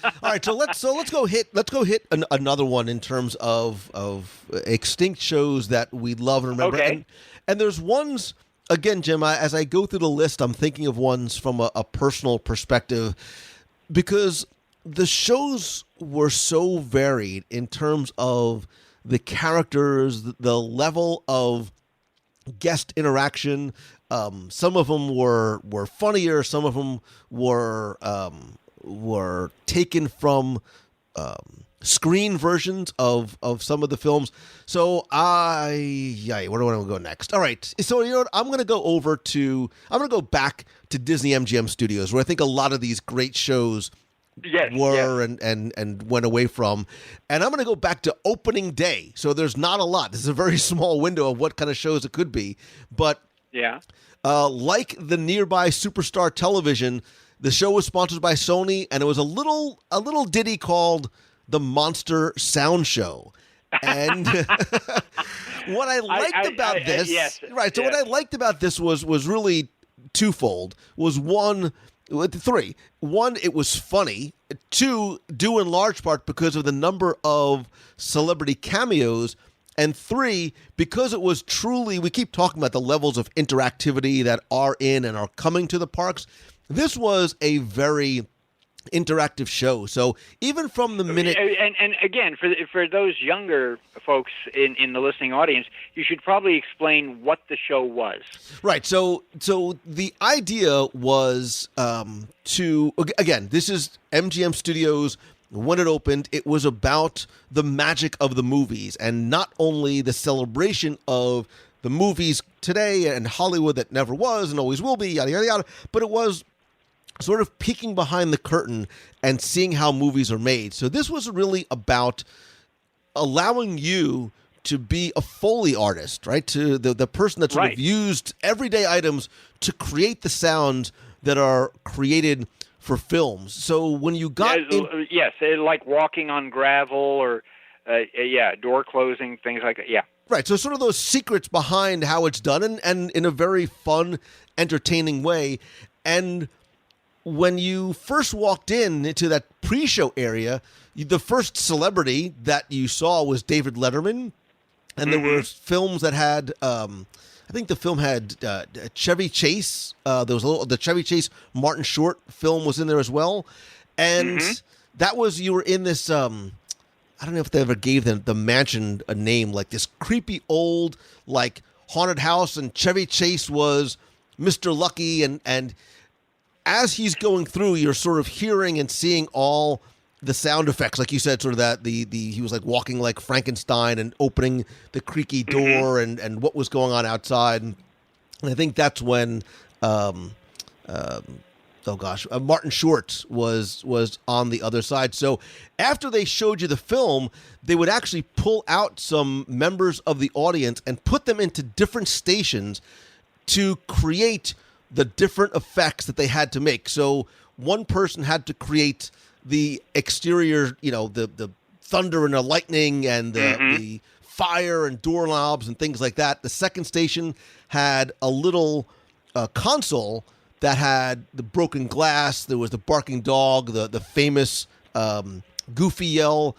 All right, so let's go hit another one in terms of extinct shows that we love and remember. Okay. And there's ones, again, Jim. As I go through the list, I'm thinking of ones from a personal perspective, because the shows were so varied in terms of the characters, the level of guest interaction. Some of them were funnier. Some of them were taken from screen versions of some of the films. So where do I want to go next? All right. So you know what? I'm going to go back to Disney MGM Studios, where I think a lot of these great shows were and went away from. And I'm going to go back to opening day. So there's not a lot. This is a very small window of what kind of shows it could be. But like the nearby Superstar Television, the show was sponsored by Sony, and it was a little ditty called The Monster Sound Show. And what I liked about this, what I liked about this was really twofold. Was three. One, it was funny. Two, due in large part because of the number of celebrity cameos. And three, because it was truly, we keep talking about the levels of interactivity that are in and are coming to the parks. This was a very interactive show. So even from the minute, and again, for those younger folks in the listening audience, you should probably explain what the show was. Right. So the idea was this is MGM Studios. When it opened, it was about the magic of the movies, and not only the celebration of the movies today and Hollywood that never was and always will be, yada, yada, yada, but it was sort of peeking behind the curtain and seeing how movies are made. So this was really about allowing you to be a Foley artist, right? To the person that sort of used everyday items to create the sounds that are created for films. So when you got like walking on gravel or door closing, things like that. Yeah. Right. So sort of those secrets behind how it's done and in a very fun, entertaining way. And when you first walked into that pre-show area, the first celebrity that you saw was David Letterman. And there were films that had I think the film had Chevy Chase. There was the Chevy Chase Martin Short film was in there as well, and that was you were in this. I don't know if they ever gave the mansion a name, like this creepy old like haunted house, and Chevy Chase was Mr. Lucky, and as he's going through, you're sort of hearing and seeing all the sound effects, like you said, sort of that he was like walking like Frankenstein and opening the creaky door and what was going on outside. And I think that's when, Martin Short was on the other side. So after they showed you the film, they would actually pull out some members of the audience and put them into different stations to create the different effects that they had to make. So one person had to create the exterior, the thunder and the lightning and the fire and doorknobs and things like that. The second station had a little console that had the broken glass. There was the barking dog, the famous Goofy yell.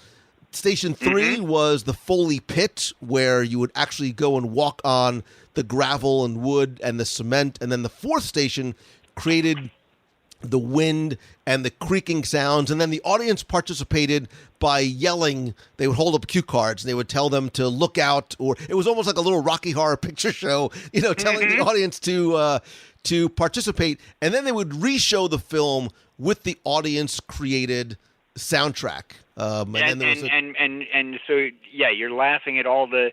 Station 3 was the Foley pit, where you would actually go and walk on the gravel and wood and the cement. And then the fourth station created the wind and the creaking sounds, and then the audience participated by yelling. They would hold up cue cards and they would tell them to look out, or it was almost like a little Rocky Horror Picture Show, telling the audience to participate, and then they would re-show the film with the audience created soundtrack. So you're laughing at all the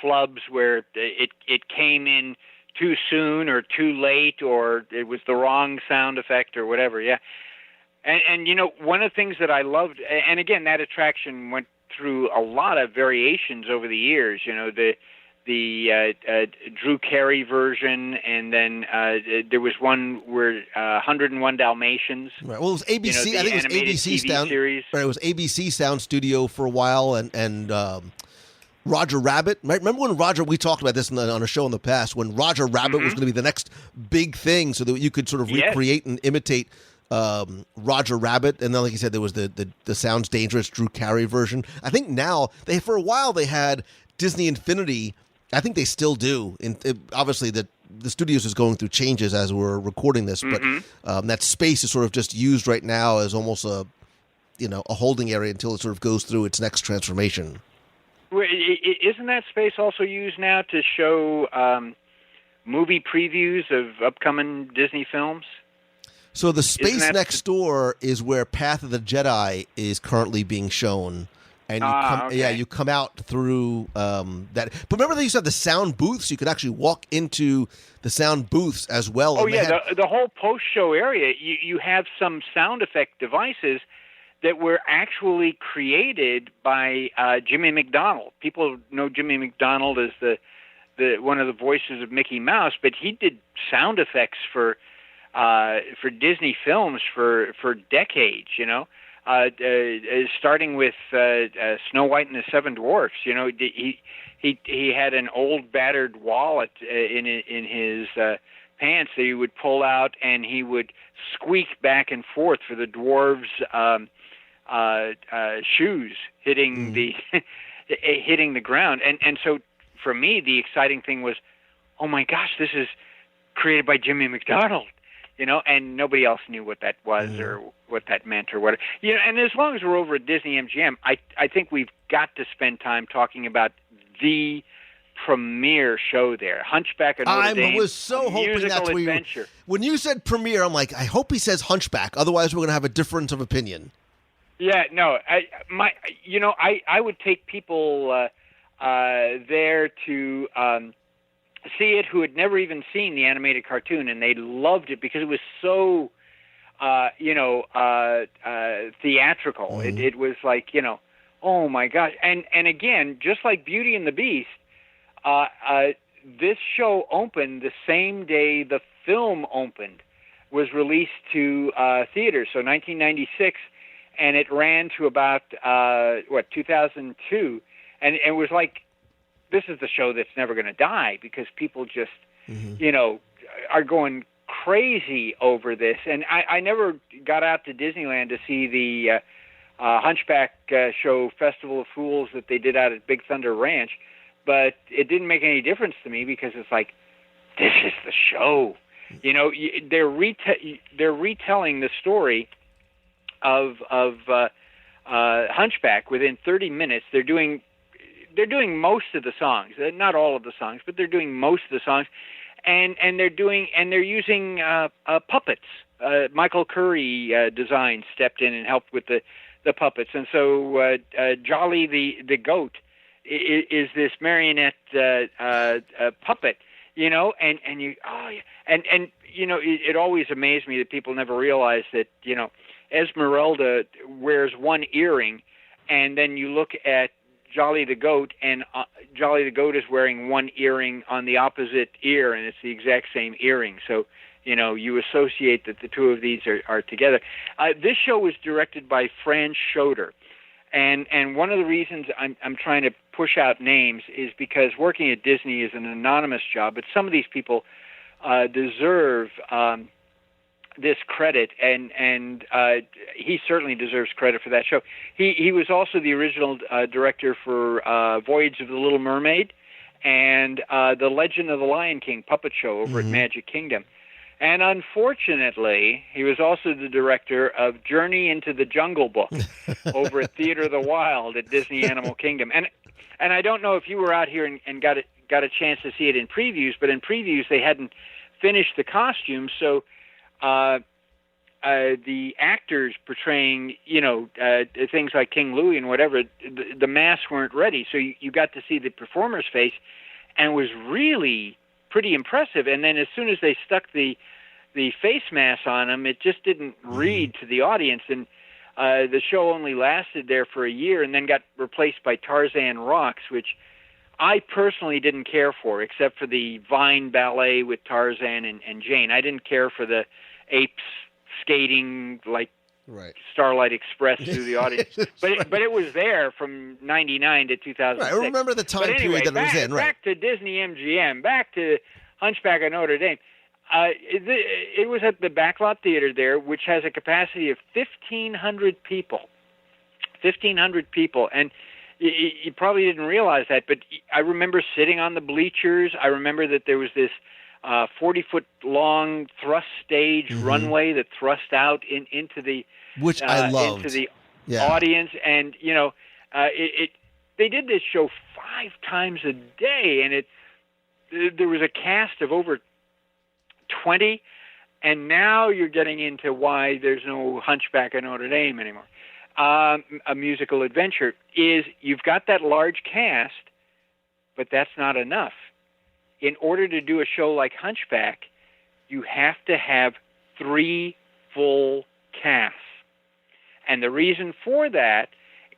flubs where it came in too soon or too late, or it was the wrong sound effect or whatever. Yeah. And one of the things that I loved, and again, that attraction went through a lot of variations over the years, the Drew Carey version, and then there was one where 101 Dalmatians. Right. Well, it was ABC. I think it was ABC TV Sound. Series. Right. It was ABC Sound Studio for a while, and Roger Rabbit. Right? Remember when we talked about this on a show in the past, when Roger Rabbit was going to be the next big thing, so that you could sort of recreate and imitate Roger Rabbit. And then, like you said, there was the Sounds Dangerous Drew Carey version. I think now for a while they had Disney Infinity. I think they still do. Obviously, the studios is going through changes as we're recording this, but that space is sort of just used right now as almost a holding area until it sort of goes through its next transformation. Isn't that space also used now to show movie previews of upcoming Disney films. So the space next door is where Path of the Jedi is currently being shown. And you come out through that. But remember, they used to have the sound booths. You could actually walk into the sound booths as well. Oh, yeah, the whole post-show area, you have some sound effect devices that were actually created by Jimmy McDonald. People know Jimmy McDonald as the one of the voices of Mickey Mouse, but he did sound effects for Disney films for decades, you know. Starting with Snow White and the Seven Dwarfs, you know, he had an old battered wallet in his pants that he would pull out, and he would squeak back and forth for the dwarves' shoes hitting the ground. And so for me, the exciting thing was, oh my gosh, this is created by Jimmy McDonald. You know, and nobody else knew what that was or what that meant or what. You know, and as long as we're over at Disney MGM, I think we've got to spend time talking about the premiere show there, Hunchback of Notre Dame. I was so hoping that's where you. When you said premiere, I'm like, I hope he says Hunchback. Otherwise, we're going to have a difference of opinion. Yeah, no, I would take people there to. See it who had never even seen the animated cartoon, and they loved it because it was so, theatrical. It was like, you know, oh my gosh. And again, just like Beauty and the Beast, this show opened the same day the film opened, was released to theaters. So 1996, and it ran to about 2002, and it was like, this is the show that's never going to die because people just, you know, are going crazy over this. And I never got out to Disneyland to see the Hunchback show Festival of Fools that they did out at Big Thunder Ranch, but it didn't make any difference to me because it's like, this is the show. You know, they're retelling the story of Hunchback within 30 minutes. They're doing most of the songs, not all of the songs, but they're doing most of the songs, and they're using puppets. Michael Curry design stepped in and helped with the puppets, and so Jolly the goat is this marionette puppet, you know, and you know, it always amazed me that people never realize that, you know, Esmeralda wears one earring, and then you look at Jolly the goat, and Jolly the goat is wearing one earring on the opposite ear, and it's the exact same earring. So, you know, you associate that the two of these are together. This show was directed by Fran Schroeder, and one of the reasons I'm trying to push out names is because working at Disney is an anonymous job, but some of these people deserve this credit, and he certainly deserves credit for that show. He was also the original director for Voyage of the Little Mermaid and the Legend of the Lion King puppet show over at Magic Kingdom. And unfortunately, he was also the director of Journey into the Jungle Book over at Theater of the Wild at Disney Animal Kingdom. And I don't know if you were out here and got a chance to see it in previews, but in previews they hadn't finished the costumes, so the actors portraying, you know, things like King Louie and whatever, the masks weren't ready. So you got to see the performer's face, and it was really pretty impressive. And then as soon as they stuck the face mask on him, it just didn't read to the audience. And the show only lasted there for a year and then got replaced by Tarzan Rocks, which I personally didn't care for, except for the Vine ballet with Tarzan and Jane. I didn't care for the apes skating like Starlight Express through the audience. but it was there from 99 to 2006. Right, I remember the time period that it was in. Right. Back to Disney MGM, back to Hunchback of Notre Dame. It was at the Backlot Theater there, which has a capacity of 1,500 people. 1,500 people. And you probably didn't realize that, but I remember sitting on the bleachers. I remember that there was this 40-foot-long thrust stage runway that thrust out into the which I loved. Into the audience, and you know, they did this show 5 times a day, and there was a cast of over 20, and now you're getting into why there's no Hunchback of Notre Dame anymore. A musical adventure is you've got that large cast, but that's not enough. In order to do a show like Hunchback, you have to have 3 full casts. And the reason for that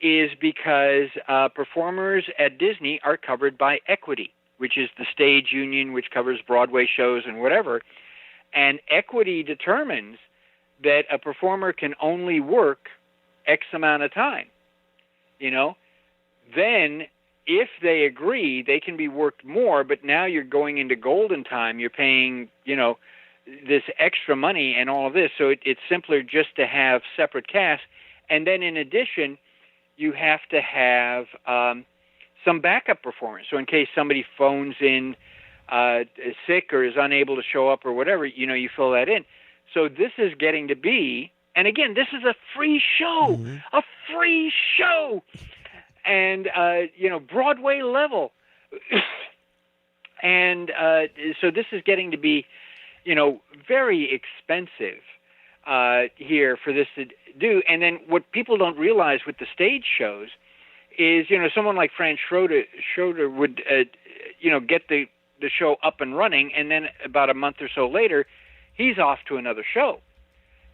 is because performers at Disney are covered by Equity, which is the stage union which covers Broadway shows and whatever. And Equity determines that a performer can only work X amount of time. Then if they agree, they can be worked more, but now you're going into golden time. You're paying, this extra money and all of this. So it's simpler just to have separate casts. And then in addition, you have to have some backup performers. So in case somebody phones in sick or is unable to show up or whatever, you fill that in. So this is getting to be, and again, this is a free show, a free show. And, Broadway level. And so this is getting to be, very expensive here for this to do. And then what people don't realize with the stage shows is, someone like Frank Schroeder would, get the show up and running, and then about a month or so later, he's off to another show.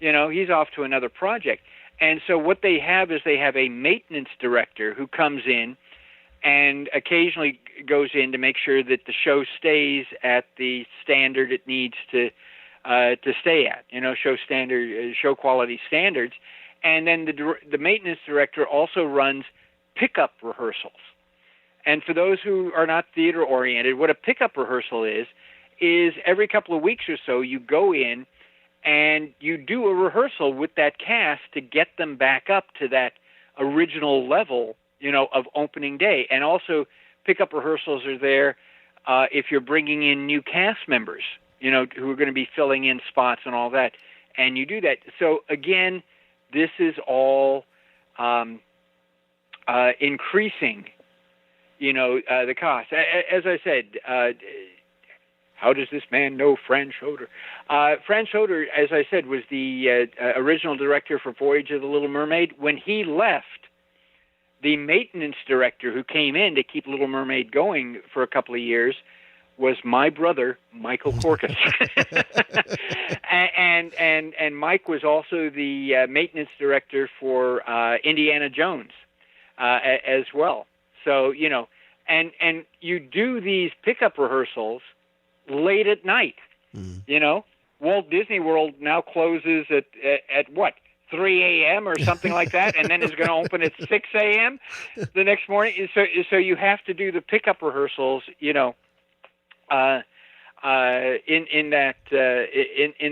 He's off to another project. And so what they have is they have a maintenance director who comes in and occasionally goes in to make sure that the show stays at the standard it needs to stay at, show quality standards. And then the maintenance director also runs pickup rehearsals. And for those who are not theater oriented, what a pickup rehearsal is every couple of weeks or so you go in and you do a rehearsal with that cast to get them back up to that original level, of opening day. And also pickup rehearsals are there if you're bringing in new cast members, who are going to be filling in spots and all that. And you do that. So again, this is all increasing, the cost. As I said, how does this man know Fran Schroeder? Fran Schroeder, as I said, was the original director for Voyage of the Little Mermaid. When he left, the maintenance director who came in to keep Little Mermaid going for a couple of years was my brother, Michael Corkus. and Mike was also the maintenance director for Indiana Jones as well. So, and you do these pickup rehearsals late at night. Walt Disney World now closes at what, 3 a.m. or something like that, and then is going to open at 6 a.m. the next morning. So you have to do the pickup rehearsals, in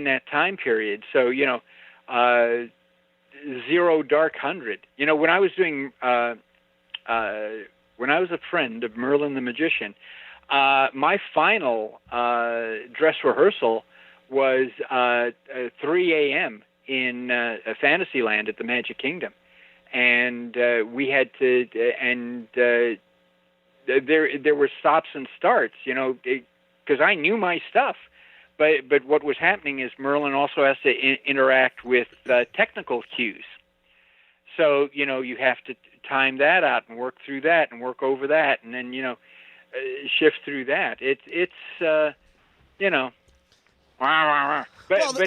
that time period. So Zero Dark 100. When I was doing when I was a friend of Merlin the Magician, my final dress rehearsal was 3 a.m. in Fantasyland at the Magic Kingdom, and we had to, and there were stops and starts, because I knew my stuff, but what was happening is Merlin also has to interact with technical cues, so you have to time that out and work through that and work over that, and then shift through that. It's But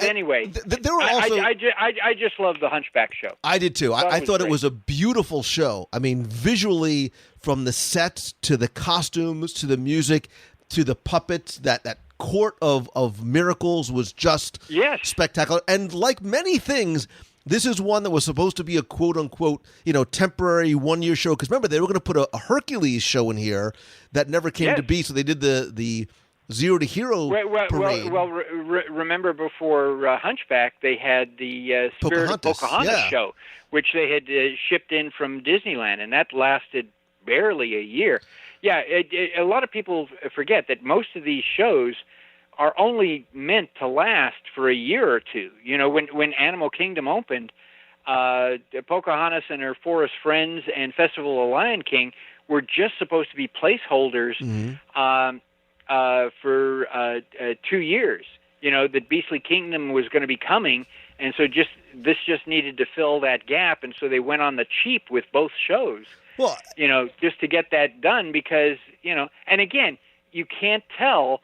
anyway, there were also. I just love the Hunchback show. I did too. I thought it was a beautiful show. I mean, visually, from the sets to the costumes to the music to the puppets, that court of miracles was just spectacular. And like many things, this is one that was supposed to be a quote-unquote, temporary one-year show. Because remember, they were going to put a Hercules show in here that never came to be. So they did the Zero to Hero parade. Well, remember before Hunchback, they had the Spirit of Pocahontas show, which they had shipped in from Disneyland, and that lasted barely a year. Yeah, a lot of people forget that most of these shows are only meant to last for a year or two. When Animal Kingdom opened, Pocahontas and her forest friends and Festival of Lion King were just supposed to be placeholders for 2 years. That Beastly Kingdom was going to be coming, and so this just needed to fill that gap, and so they went on the cheap with both shows. Well, just to get that done because and again, you can't tell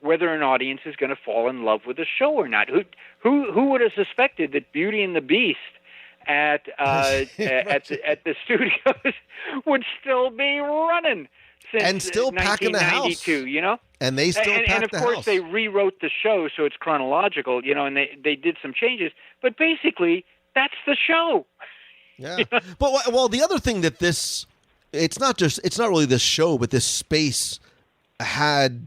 whether an audience is going to fall in love with the show or not. Who would have suspected that Beauty and the Beast at the studios would still be running since and still packing the house, and they still pack the house. And of course, they rewrote the show so it's chronological, and they did some changes. But basically, that's the show. Yeah. But the other thing that it's not really this show, but this space had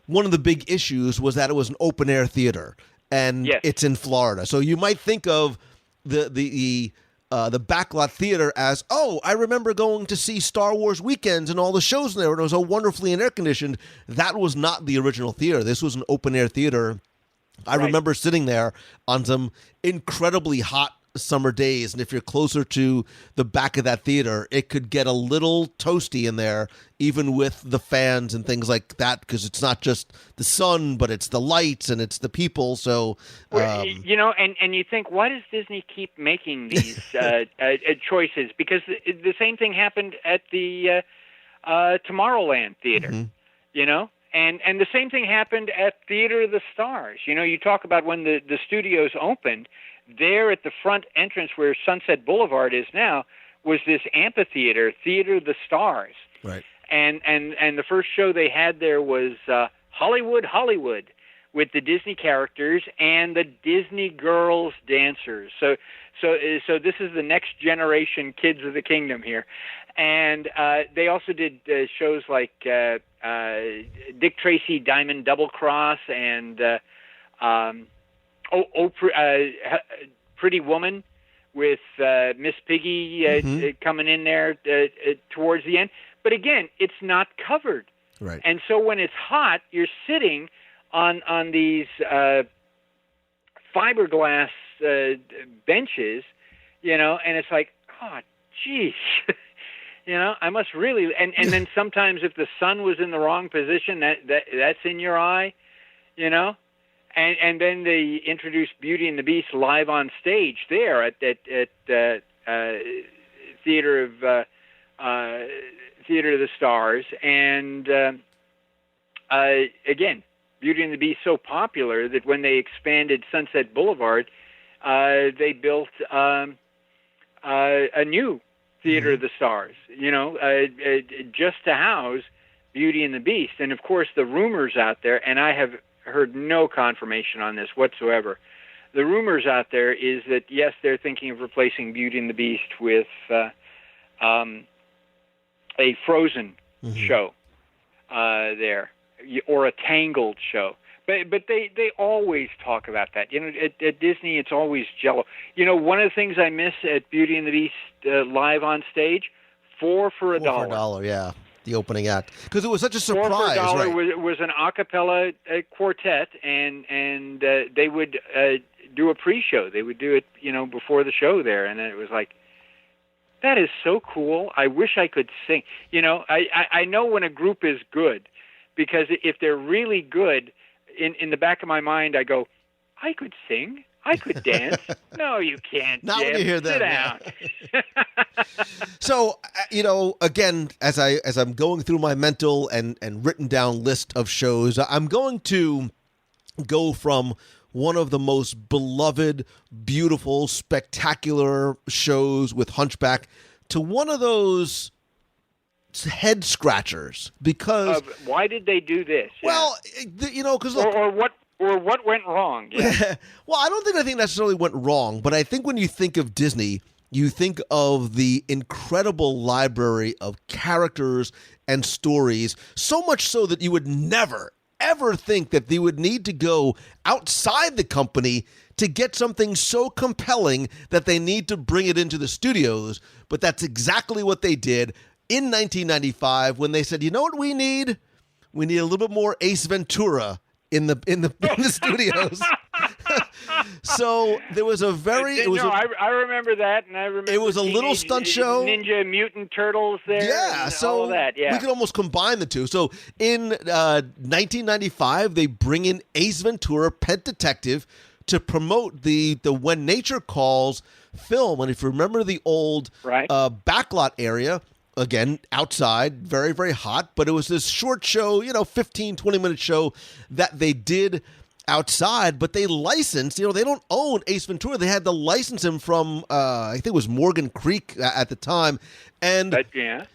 one of the big issues was that it was an open air theater, and it's in Florida. So you might think of the backlot theater as, I remember going to see Star Wars weekends and all the shows in there, and it was so wonderfully air conditioned. That was not the original theater. This was an open air theater. I remember sitting there on some incredibly hot summer days, and if you're closer to the back of that theater, it could get a little toasty in there, even with the fans and things like that, because it's not just the sun, but it's the lights and it's the people. So, and you think, why does Disney keep making these choices? Because the same thing happened at the Tomorrowland Theater, and the same thing happened at Theater of the Stars. You talk about when the studios opened. There at the front entrance where Sunset Boulevard is now was this amphitheater, Theater of the Stars. Right. And the first show they had there was Hollywood with the Disney characters and the Disney girls dancers. So this is the next generation kids of the kingdom here. And they also did shows like Dick Tracy Diamond Double Cross and Pretty Woman with Miss Piggy coming in there towards the end. But again, it's not covered. Right. And so when it's hot, you're sitting on these fiberglass benches, and it's like, oh, geez. I must really, and then sometimes if the sun was in the wrong position, that's in your eye, And then they introduced Beauty and the Beast live on stage there at Theater of the Stars, and again, Beauty and the Beast so popular that when they expanded Sunset Boulevard, they built a new Theater of the Stars, just to house Beauty and the Beast. And of course, the rumors out there, and I have heard no confirmation on this whatsoever. The rumors out there is that, yes, they're thinking of replacing Beauty and the Beast with a Frozen show there, or a Tangled show. But they always talk about that. At Disney, it's always Jell-O. One of the things I miss at Beauty and the Beast live on stage, $4 for $1. $4 for $1, yeah. The opening act, because it was such a surprise. $4 for $1 right? was an a cappella quartet, and they would do a pre-show. They would do it, before the show there, and it was like, that is so cool. I wish I could sing. I know when a group is good, because if they're really good, in the back of my mind, I go, I could sing. I could dance. No, you can't. Not when you hear that. Sit down. So, again, as I'm going through my mental and written down list of shows, I'm going to go from one of the most beloved, beautiful, spectacular shows with Hunchback to one of those head scratchers, because why did they do this? Well, because or what went wrong? Yeah. Well, I don't think anything necessarily went wrong, but I think when you think of Disney, you think of the incredible library of characters and stories, so much so that you would never, ever think that they would need to go outside the company to get something so compelling that they need to bring it into the studios. But that's exactly what they did in 1995 when they said, you know what we need? We need a little bit more Ace Ventura in the studios. So there was a very. I remember that, and I remember it was a little stunt show. Ninja Mutant Turtles there. Yeah, and so all of that. Yeah, we could almost combine the two. So in 1995, they bring in Ace Ventura, Pet Detective, to promote the When Nature Calls film. And if you remember the old backlot area, again, outside, very, very hot, but it was this short show, 15, 20-minute show that they did outside, but they licensed, they don't own Ace Ventura. They had to license him from, I think it was Morgan Creek at the time. And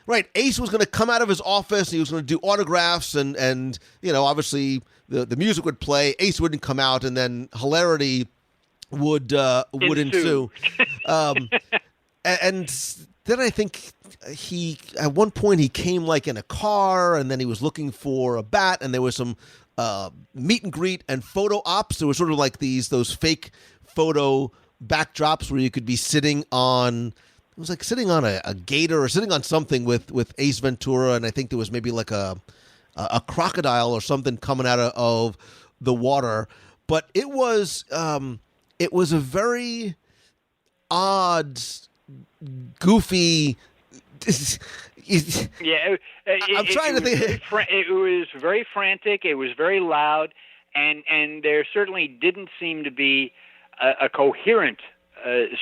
right, Ace was going to come out of his office. He was going to do autographs, and obviously the music would play. Ace wouldn't come out, and then hilarity would ensue. And then I think at one point he came like in a car, and then he was looking for a bat, and there was some meet and greet and photo ops. There were sort of like those fake photo backdrops where you could be sitting on. It was like sitting on a gator or sitting on something with Ace Ventura, and I think there was maybe like a crocodile or something coming out of the water. But it was a very odd, goofy. I'm trying to think. It was very frantic. It was very loud, and there certainly didn't seem to be a coherent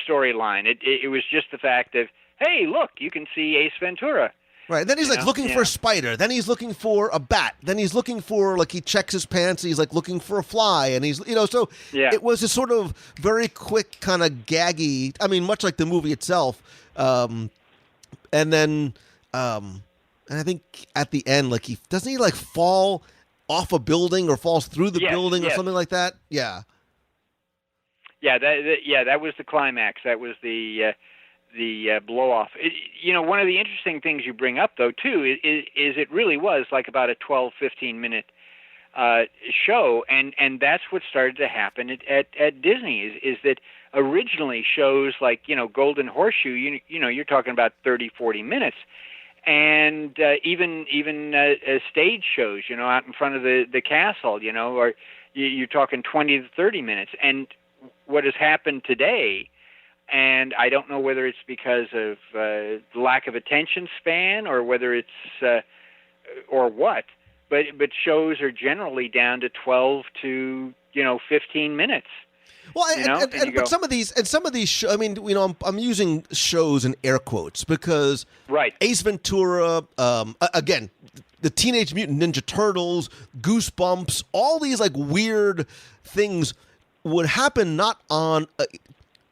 storyline. It was just the fact of, hey, look, you can see Ace Ventura. Right. Then he's looking for a spider. Then he's looking for a bat. Then he's looking for, he checks his pants. And he's looking for a fly. And he's, so it was a sort of very quick kind of gaggy. I mean, much like the movie itself. And then, and I think at the end, doesn't he fall off a building or falls through the building or something like that? Yeah. Yeah. That was the climax. That was the blow off. One of the interesting things you bring up though too is it really was like about a 12-15 minute show, and that's what started to happen at Disney is that originally shows like Golden Horseshoe, you're talking about 30-40 minutes, and even stage shows, out in front of the castle, or you're talking 20 to 30 minutes. And what has happened today, and I don't know whether it's because of lack of attention span or whether it's or what, but shows are generally down to 12 to 15 minutes. Well, but some of these shows, I mean, I'm using shows in air quotes because Ace Ventura, again, the Teenage Mutant Ninja Turtles, Goosebumps, all these weird things would happen not on.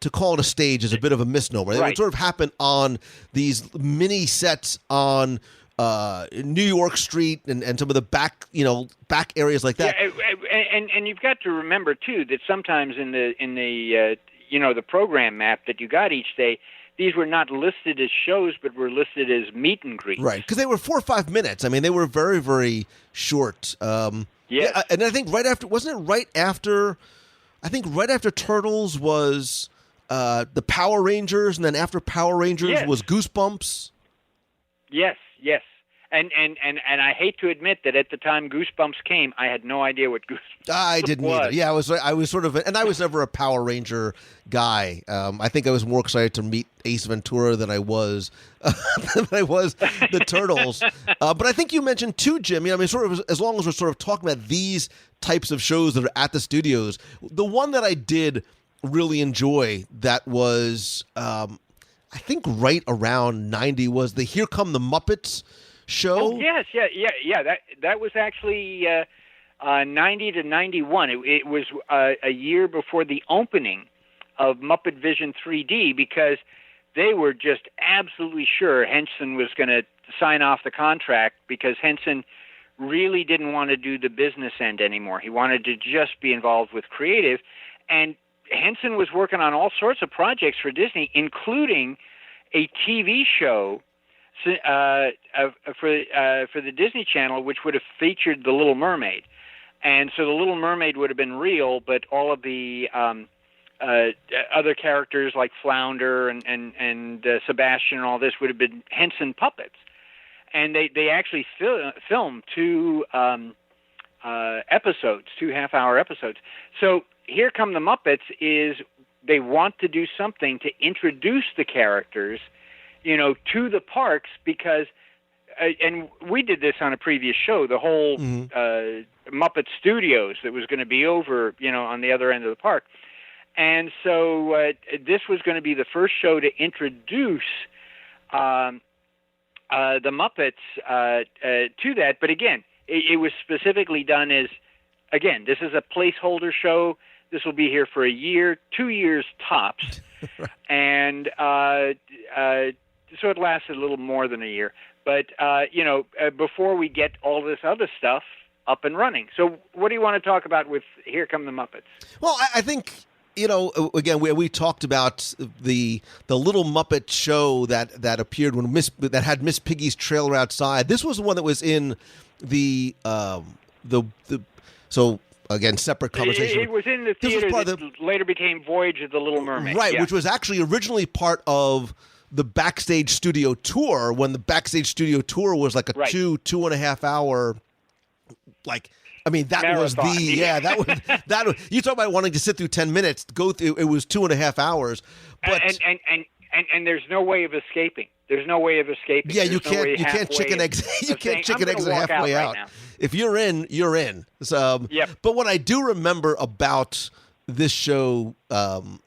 To call it a stage is a bit of a misnomer. It would sort of happen on these mini sets on New York Street and some of the back areas like that. Yeah, and you've got to remember too that sometimes in the the program map that you got each day, these were not listed as shows, but were listed as meet and greets. Right, because they were 4 or 5 minutes. I mean, they were very, very short. And I think right after Turtles was the Power Rangers, and then after Power Rangers was Goosebumps. Yes. And I hate to admit that at the time Goosebumps came, I had no idea what Goosebumps I didn't was. either. Yeah, I was sort of, and I was never a Power Ranger guy. I think I was more excited to meet Ace Ventura than I was the Turtles. But I think you mentioned too, Jim. I mean, sort of as long as we're sort of talking about these types of shows that are at the studios, the one that I did really enjoy that was, I think right around 90 was the Here Come the Muppets show. Oh, yes, yeah. That was actually 90 to 91. It was a year before the opening of Muppet Vision 3D because they were just absolutely sure Henson was going to sign off the contract because Henson really didn't want to do the business end anymore. He wanted to just be involved with creative, and Henson was working on all sorts of projects for Disney, including a TV show for the Disney Channel, which would have featured The Little Mermaid. And so The Little Mermaid would have been real, but all of the other characters like Flounder and Sebastian and all this would have been Henson puppets. And they actually filmed two episodes, 2 half-hour episodes. So Here Come the Muppets is they want to do something to introduce the characters, to the parks because, and we did this on a previous show, the whole Muppet Studios that was going to be over, on the other end of the park. And so this was going to be the first show to introduce the Muppets to that. But again, it was specifically done as, again, this is a placeholder show. This will be here for a year, 2 years tops. And so it lasted a little more than a year. But, before we get all this other stuff up and running. So what do you want to talk about with Here Come the Muppets? Well, I think... again, we talked about the Little Muppet show that appeared when that had Miss Piggy's trailer outside. This was the one that was in the so again, separate conversation. It was in the theater that later became Voyage of the Little Mermaid, right? Yeah. Which was actually originally part of the Backstage Studio Tour. When the Backstage Studio Tour was like a 2.5 hour, like. I mean, that marathon. Was that was you talk about wanting to sit through 10 minutes, go through, it was 2.5 hours. But and there's no way of escaping. There's no way of escaping. Yeah, you can't chicken eggs halfway out. Right, if you're in, you're in. So, yep. But what I do remember about this show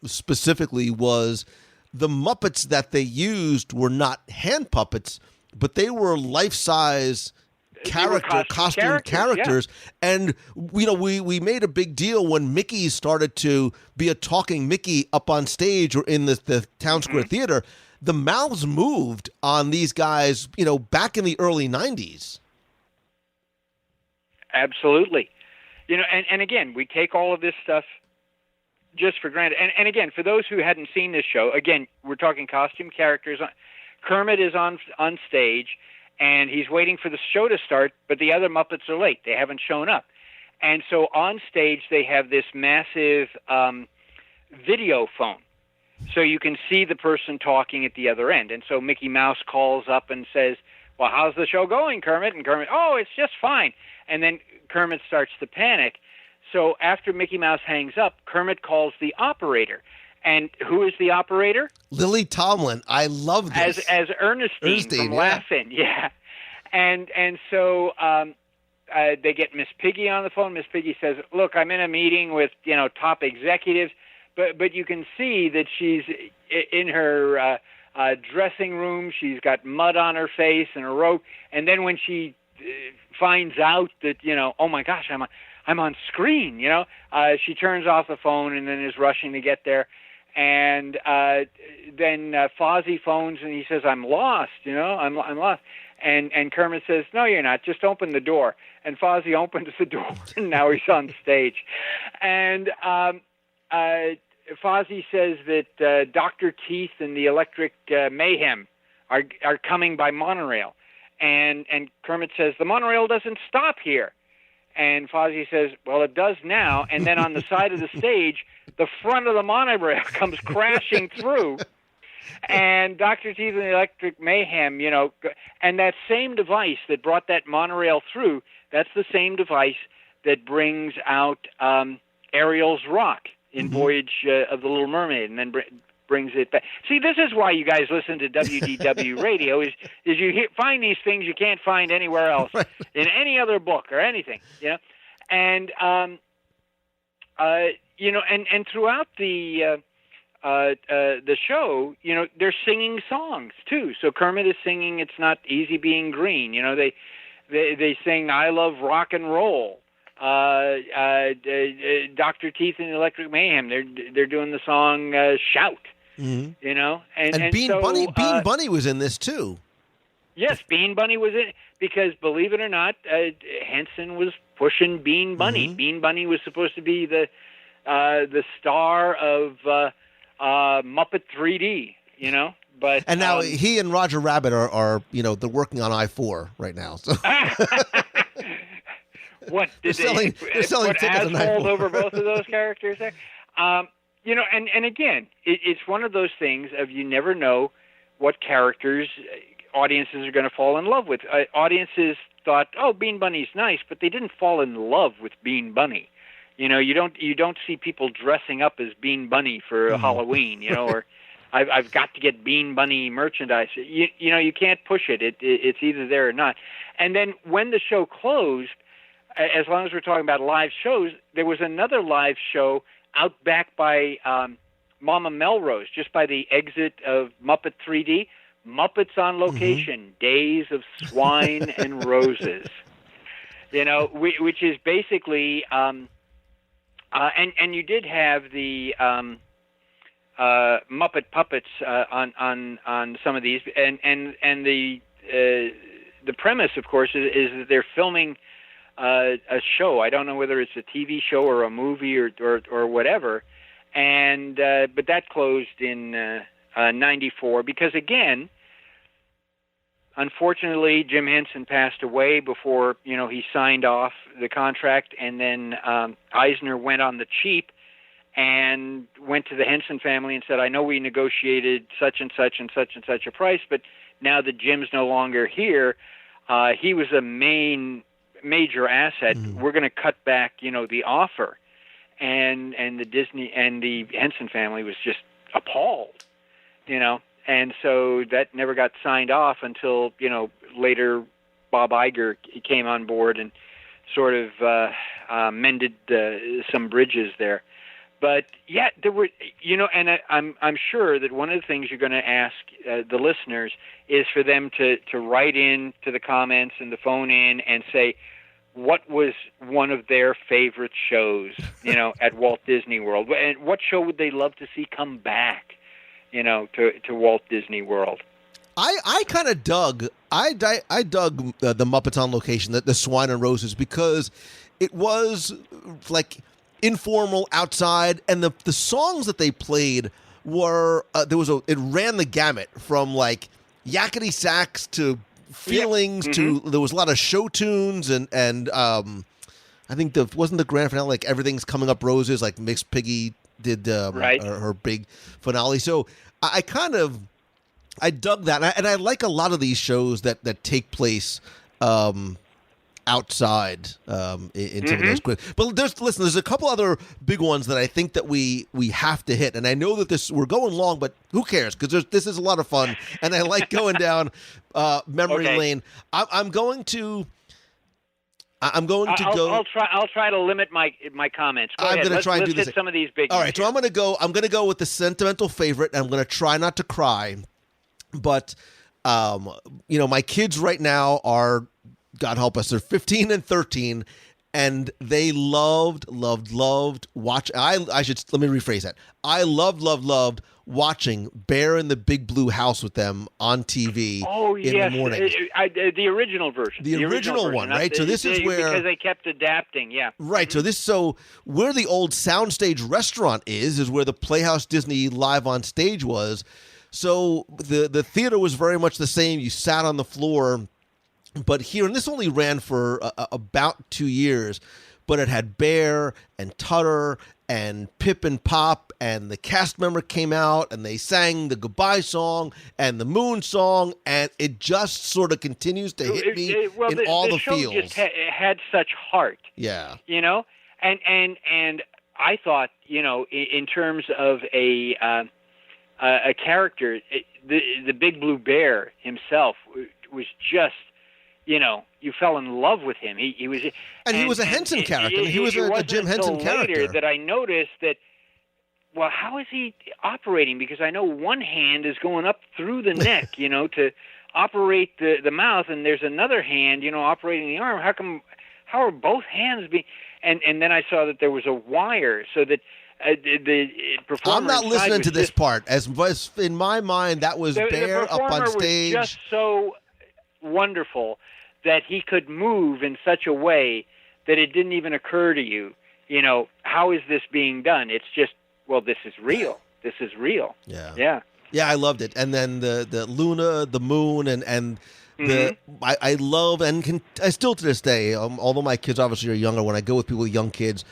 specifically was the Muppets that they used were not hand puppets, but they were life-size costume characters. Yeah. And we made a big deal when Mickey started to be a talking Mickey up on stage or in the Town Square Theater. The mouths moved on these guys, back in the early 90s. Absolutely. And again, we take all of this stuff just for granted. And again, for those who hadn't seen this show, again, we're talking costume characters. Kermit is on stage. And he's waiting for the show to start, but the other Muppets are late. They haven't shown up. And so on stage, they have this massive video phone. So you can see the person talking at the other end. And so Mickey Mouse calls up and says, well, how's the show going, Kermit? And Kermit, oh, it's just fine. And then Kermit starts to panic. So after Mickey Mouse hangs up, Kermit calls the operator. And who is the operator? Lily Tomlin. I love this. As Ernestine from Laugh-In. Yeah. And so they get Miss Piggy on the phone. Miss Piggy says, look, I'm in a meeting with, top executives. But you can see that she's in her dressing room. She's got mud on her face and a robe. And then when she finds out that, oh, my gosh, I'm on screen, she turns off the phone and then is rushing to get there. And then Fozzie phones and he says, I'm lost, I'm lost. And Kermit says, no, you're not. Just open the door. And Fozzie opens the door, and now he's on stage. And Fozzie says that Dr. Teeth and the Electric Mayhem are coming by monorail. And Kermit says, the monorail doesn't stop here. And Fozzie says, well, it does now. And then on the side of the stage, the front of the monorail comes crashing through. And Dr. Teeth and the Electric Mayhem, and that same device that brought that monorail through, that's the same device that brings out Ariel's rock in Voyage of the Little Mermaid and then brings it back. See, this is why you guys listen to WDW radio, is you find these things you can't find anywhere else in any other book or anything, And, and throughout the show, they're singing songs too. So Kermit is singing "It's Not Easy Being Green." They sing "I Love Rock and Roll." Dr. Teeth and the Electric Mayhem, they're doing the song "Shout." And Bean so, Bunny was in this too. Yes, Bean Bunny was in it because, believe it or not, Henson was pushing Bean Bunny. Bean Bunny was supposed to be the star of Muppet 3D, But now he and Roger Rabbit are they're working on I-4 right now. So what did they're selling tickets on I-4 over both of those characters there? And again, it's one of those things of you never know what characters audiences are going to fall in love with. Audiences thought, oh, Bean Bunny's nice, but they didn't fall in love with Bean Bunny. You know, you don't see people dressing up as Bean Bunny for Halloween, you know, or I've got to get Bean Bunny merchandise. You know, you can't push it. It's either there or not. And then when the show closed, as long as we're talking about live shows, there was another live show out back by Mama Melrose, just by the exit of Muppet 3D. Muppets on Location, Days of Swine and Roses. You know, which is basically, and you did have the Muppet puppets on some of these, and the premise, of course, is that they're filming a show. I don't know whether it's a TV show or a movie or whatever, and but that closed in '94 because, again, unfortunately, Jim Henson passed away before he signed off the contract, and then Eisner went on the cheap and went to the Henson family and said, "I know we negotiated such and such and such and such a price, but now that Jim's no longer here, he was a major asset. We're going to cut back, the offer." And the Disney and the Henson family was just appalled, and so that never got signed off until, later Bob Iger came on board and sort of mended some bridges there. But yeah, there were, and I'm sure that one of the things you're going to ask the listeners is for them to write in to the comments and the phone in and say, what was one of their favorite shows, at Walt Disney World? And what show would they love to see come back, to Walt Disney World? I kind of dug the Muppets on Location, the Swine and Roses, because it was like informal outside, and the songs that they played were it ran the gamut from like yakety sax to feelings to there was a lot of show tunes and I think wasn't the grand finale like Everything's Coming Up Roses, like Miss Piggy did her big finale. So I dug that, and I like a lot of these shows that take place outside in some of those quick. But there's a couple other big ones that I think that we have to hit, and I know that we're going long, but who cares? Because this is a lot of fun, and I like going down memory lane. I'm going to go. I'll try to limit my comments. Go I'm going to try and do this. Hit some of these big. All right, so I'm going to go with the sentimental favorite, and I'm going to try not to cry, but my kids right now are, God help us, they're 15 and 13, and they loved watch. Let me rephrase that. I loved watching Bear in the Big Blue House with them on TV in the morning. The original version. The original one, right? So this is where, because they kept adapting, yeah. Right. So where the old soundstage restaurant is where the Playhouse Disney Live on Stage was. So the theater was very much the same. You sat on the floor. But here, and this only ran for about 2 years, but it had Bear and Tutter and Pip and Pop, and the cast member came out, and they sang the goodbye song and the moon song, and it just sort of continues to hit me in all the feels. The show just had such heart. Yeah. And I thought, in terms of a character, the Big Blue Bear himself was just, you fell in love with him. He was, and he was a Henson character. He was a Jim Henson character. Later that I noticed that. Well, how is he operating? Because I know one hand is going up through the neck, to operate the mouth, and there's another hand, operating the arm. How are both hands being? And then I saw that there was a wire, so that the performer. I'm not listening to this part. As in my mind, that was Bear up on stage. Was just so wonderful that he could move in such a way that it didn't even occur to you, how is this being done? It's just, well, this is real. This is real. Yeah. Yeah, I loved it. And then the Luna, the moon, and I love, and I still to this day, although my kids obviously are younger, when I go with people with young kids,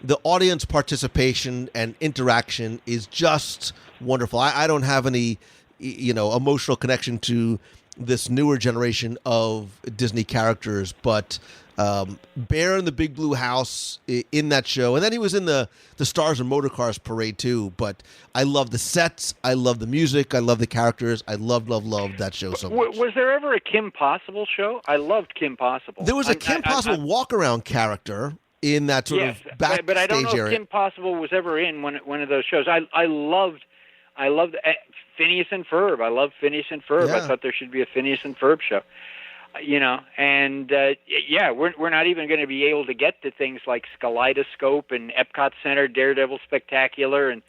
the audience participation and interaction is just wonderful. I don't have any, emotional connection to this newer generation of Disney characters, but Bear in the Big Blue House in that show, and then he was in the Stars and Motor Cars parade too. But I love the sets, I love the music, I love the characters. I loved that show so much. Was there ever a Kim Possible show? I loved Kim Possible. There was a Kim Possible walk-around character in that sort of backstage but I don't know area. if Kim Possible was ever in one of those shows. I loved Phineas and Ferb. I love Phineas and Ferb. Yeah. I thought there should be a Phineas and Ferb show. And we're not even going to be able to get to things like Kaleidoscope and Epcot Center, Daredevil Spectacular, and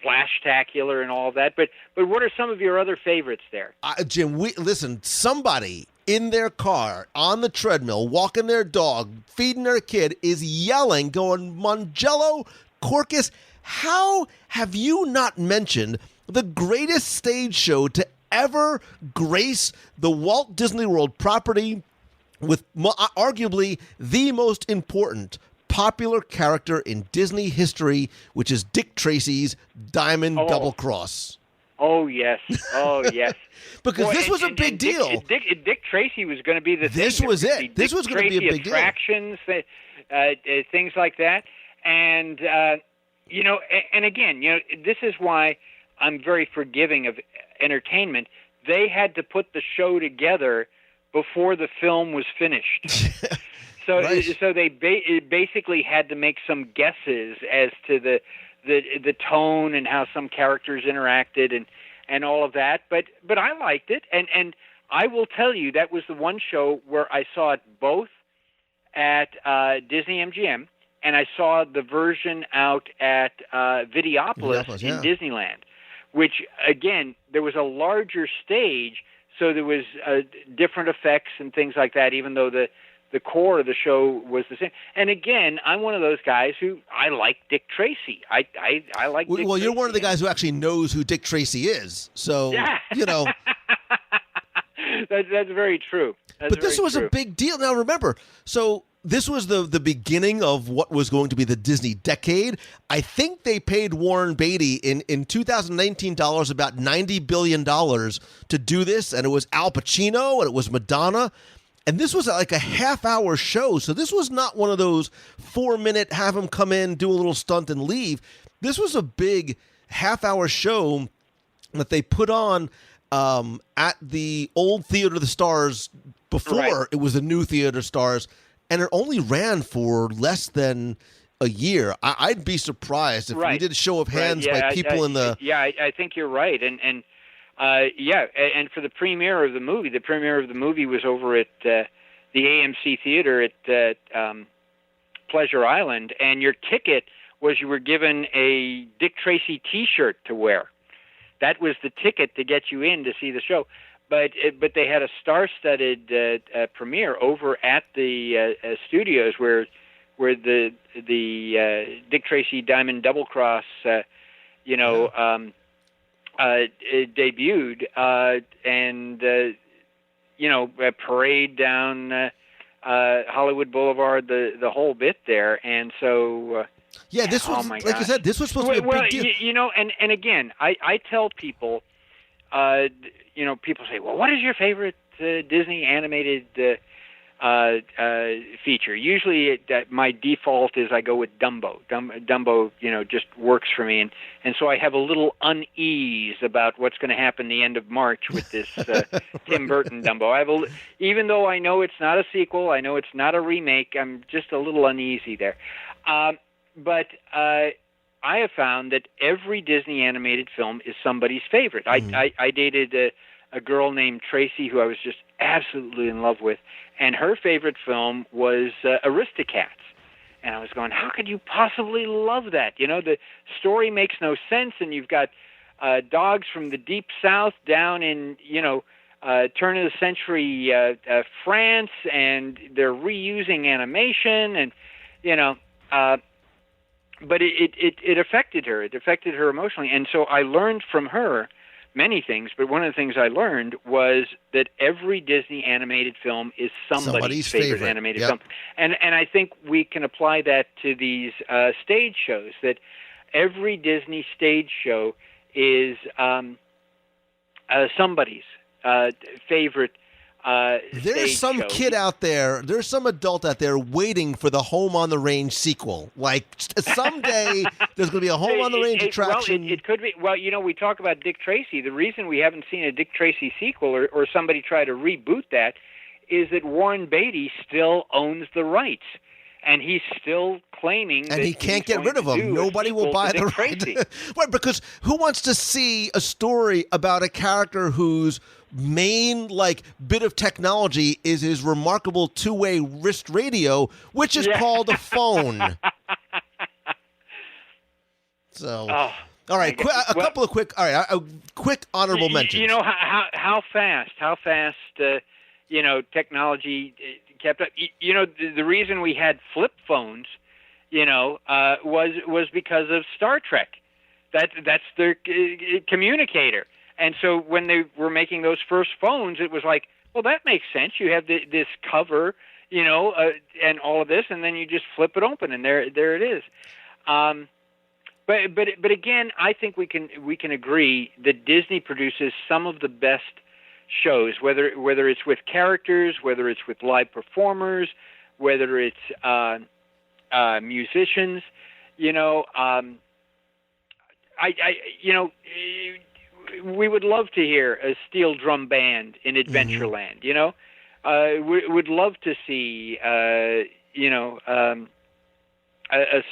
Splashtacular, and all of that. But what are some of your other favorites there? Jim, listen. Somebody in their car, on the treadmill, walking their dog, feeding their kid, is yelling, going, "Mangello, Corcus, how have you not mentioned the greatest stage show to ever grace the Walt Disney World property with arguably the most important popular character in Disney history, which is Dick Tracy's Diamond Double Cross?" Oh, yes. Oh, yes. Because this was a big deal. Dick Tracy was going to be the thing. This was it. This was going to be a big attractions, things like that. And, and again, this is why I'm very forgiving of entertainment. They had to put the show together before the film was finished. So they basically had to make some guesses as to the tone and how some characters interacted and all of that. But I liked it, and I will tell you that was the one show where I saw it both at Disney MGM, and I saw the version out at Videopolis in Disneyland, which, again, there was a larger stage, so there was different effects and things like that, even though the core of the show was the same. And again, I'm one of those guys who I like Dick Tracy. I like Dick Well, you're Tracy. one of the guys who actually knows who Dick Tracy is. So, That's very true. But this was a big deal. Now, remember, so this was the beginning of what was going to be the Disney decade. I think they paid Warren Beatty in 2019 dollars about $90 billion to do this, and it was Al Pacino, and it was Madonna. And this was like a half-hour show, so this was not one of those 4-minute, have him come in, do a little stunt, and leave. This was a big half-hour show that they put on at the old Theater of the Stars before it was the new Theater of Stars, and it only ran for less than a year. I'd be surprised if we did a show of hands by people in the... Yeah, I think you're right, and for the premiere of the movie was over at the AMC Theater at Pleasure Island, and your ticket was you were given a Dick Tracy T-shirt to wear. That was the ticket to get you in to see the show. But they had a star-studded premiere over at the studios where the Dick Tracy Diamond Double Cross, debuted, and parade down Hollywood Boulevard, the whole bit there, and so. This was like I said. This was supposed to be a big deal. And again, I tell people, people say, well, what is your favorite Disney animated feature? Usually, my default is I go with Dumbo. Dumbo, just works for me, and so I have a little unease about what's going to happen the end of March with this Tim Burton Dumbo. Even though I know it's not a sequel, I know it's not a remake, I'm just a little uneasy there. But I have found that every Disney animated film is somebody's favorite. I dated a girl named Tracy who I was just absolutely in love with, and her favorite film was Aristocats. And I was going, how could you possibly love that? The story makes no sense, and you've got dogs from the deep south down in, turn of the century France, and they're reusing animation, and, but it affected her. It affected her emotionally. And so I learned from her many things, but one of the things I learned was that every Disney animated film is somebody's favorite animated film. And I think we can apply that to these stage shows, that every Disney stage show is somebody's favorite. There's some show. kid out there, there's some adult out there waiting for the Home on the Range sequel. Like, someday there's going to be a Home on the Range attraction. Well, it could be. Well, we talk about Dick Tracy. The reason we haven't seen a Dick Tracy sequel or somebody try to reboot that is that Warren Beatty still owns the rights. And he's still claiming and that he can't get rid of them. Nobody will buy the right. Right, because who wants to see a story about a character whose main bit of technology is his remarkable two-way wrist radio, which is called a phone. So, all right, a quick honorable mention. You know how fast technology kept up. The reason we had flip phones, was because of Star Trek. That's their communicator. And so when they were making those first phones, it was like, well, that makes sense. You have this cover, and all of this, and then you just flip it open, and there it is. But again, I think we can agree that Disney produces some of the best shows, whether it's with characters, whether it's with live performers, whether it's musicians. We would love to hear a steel drum band in Adventureland. We would love to see a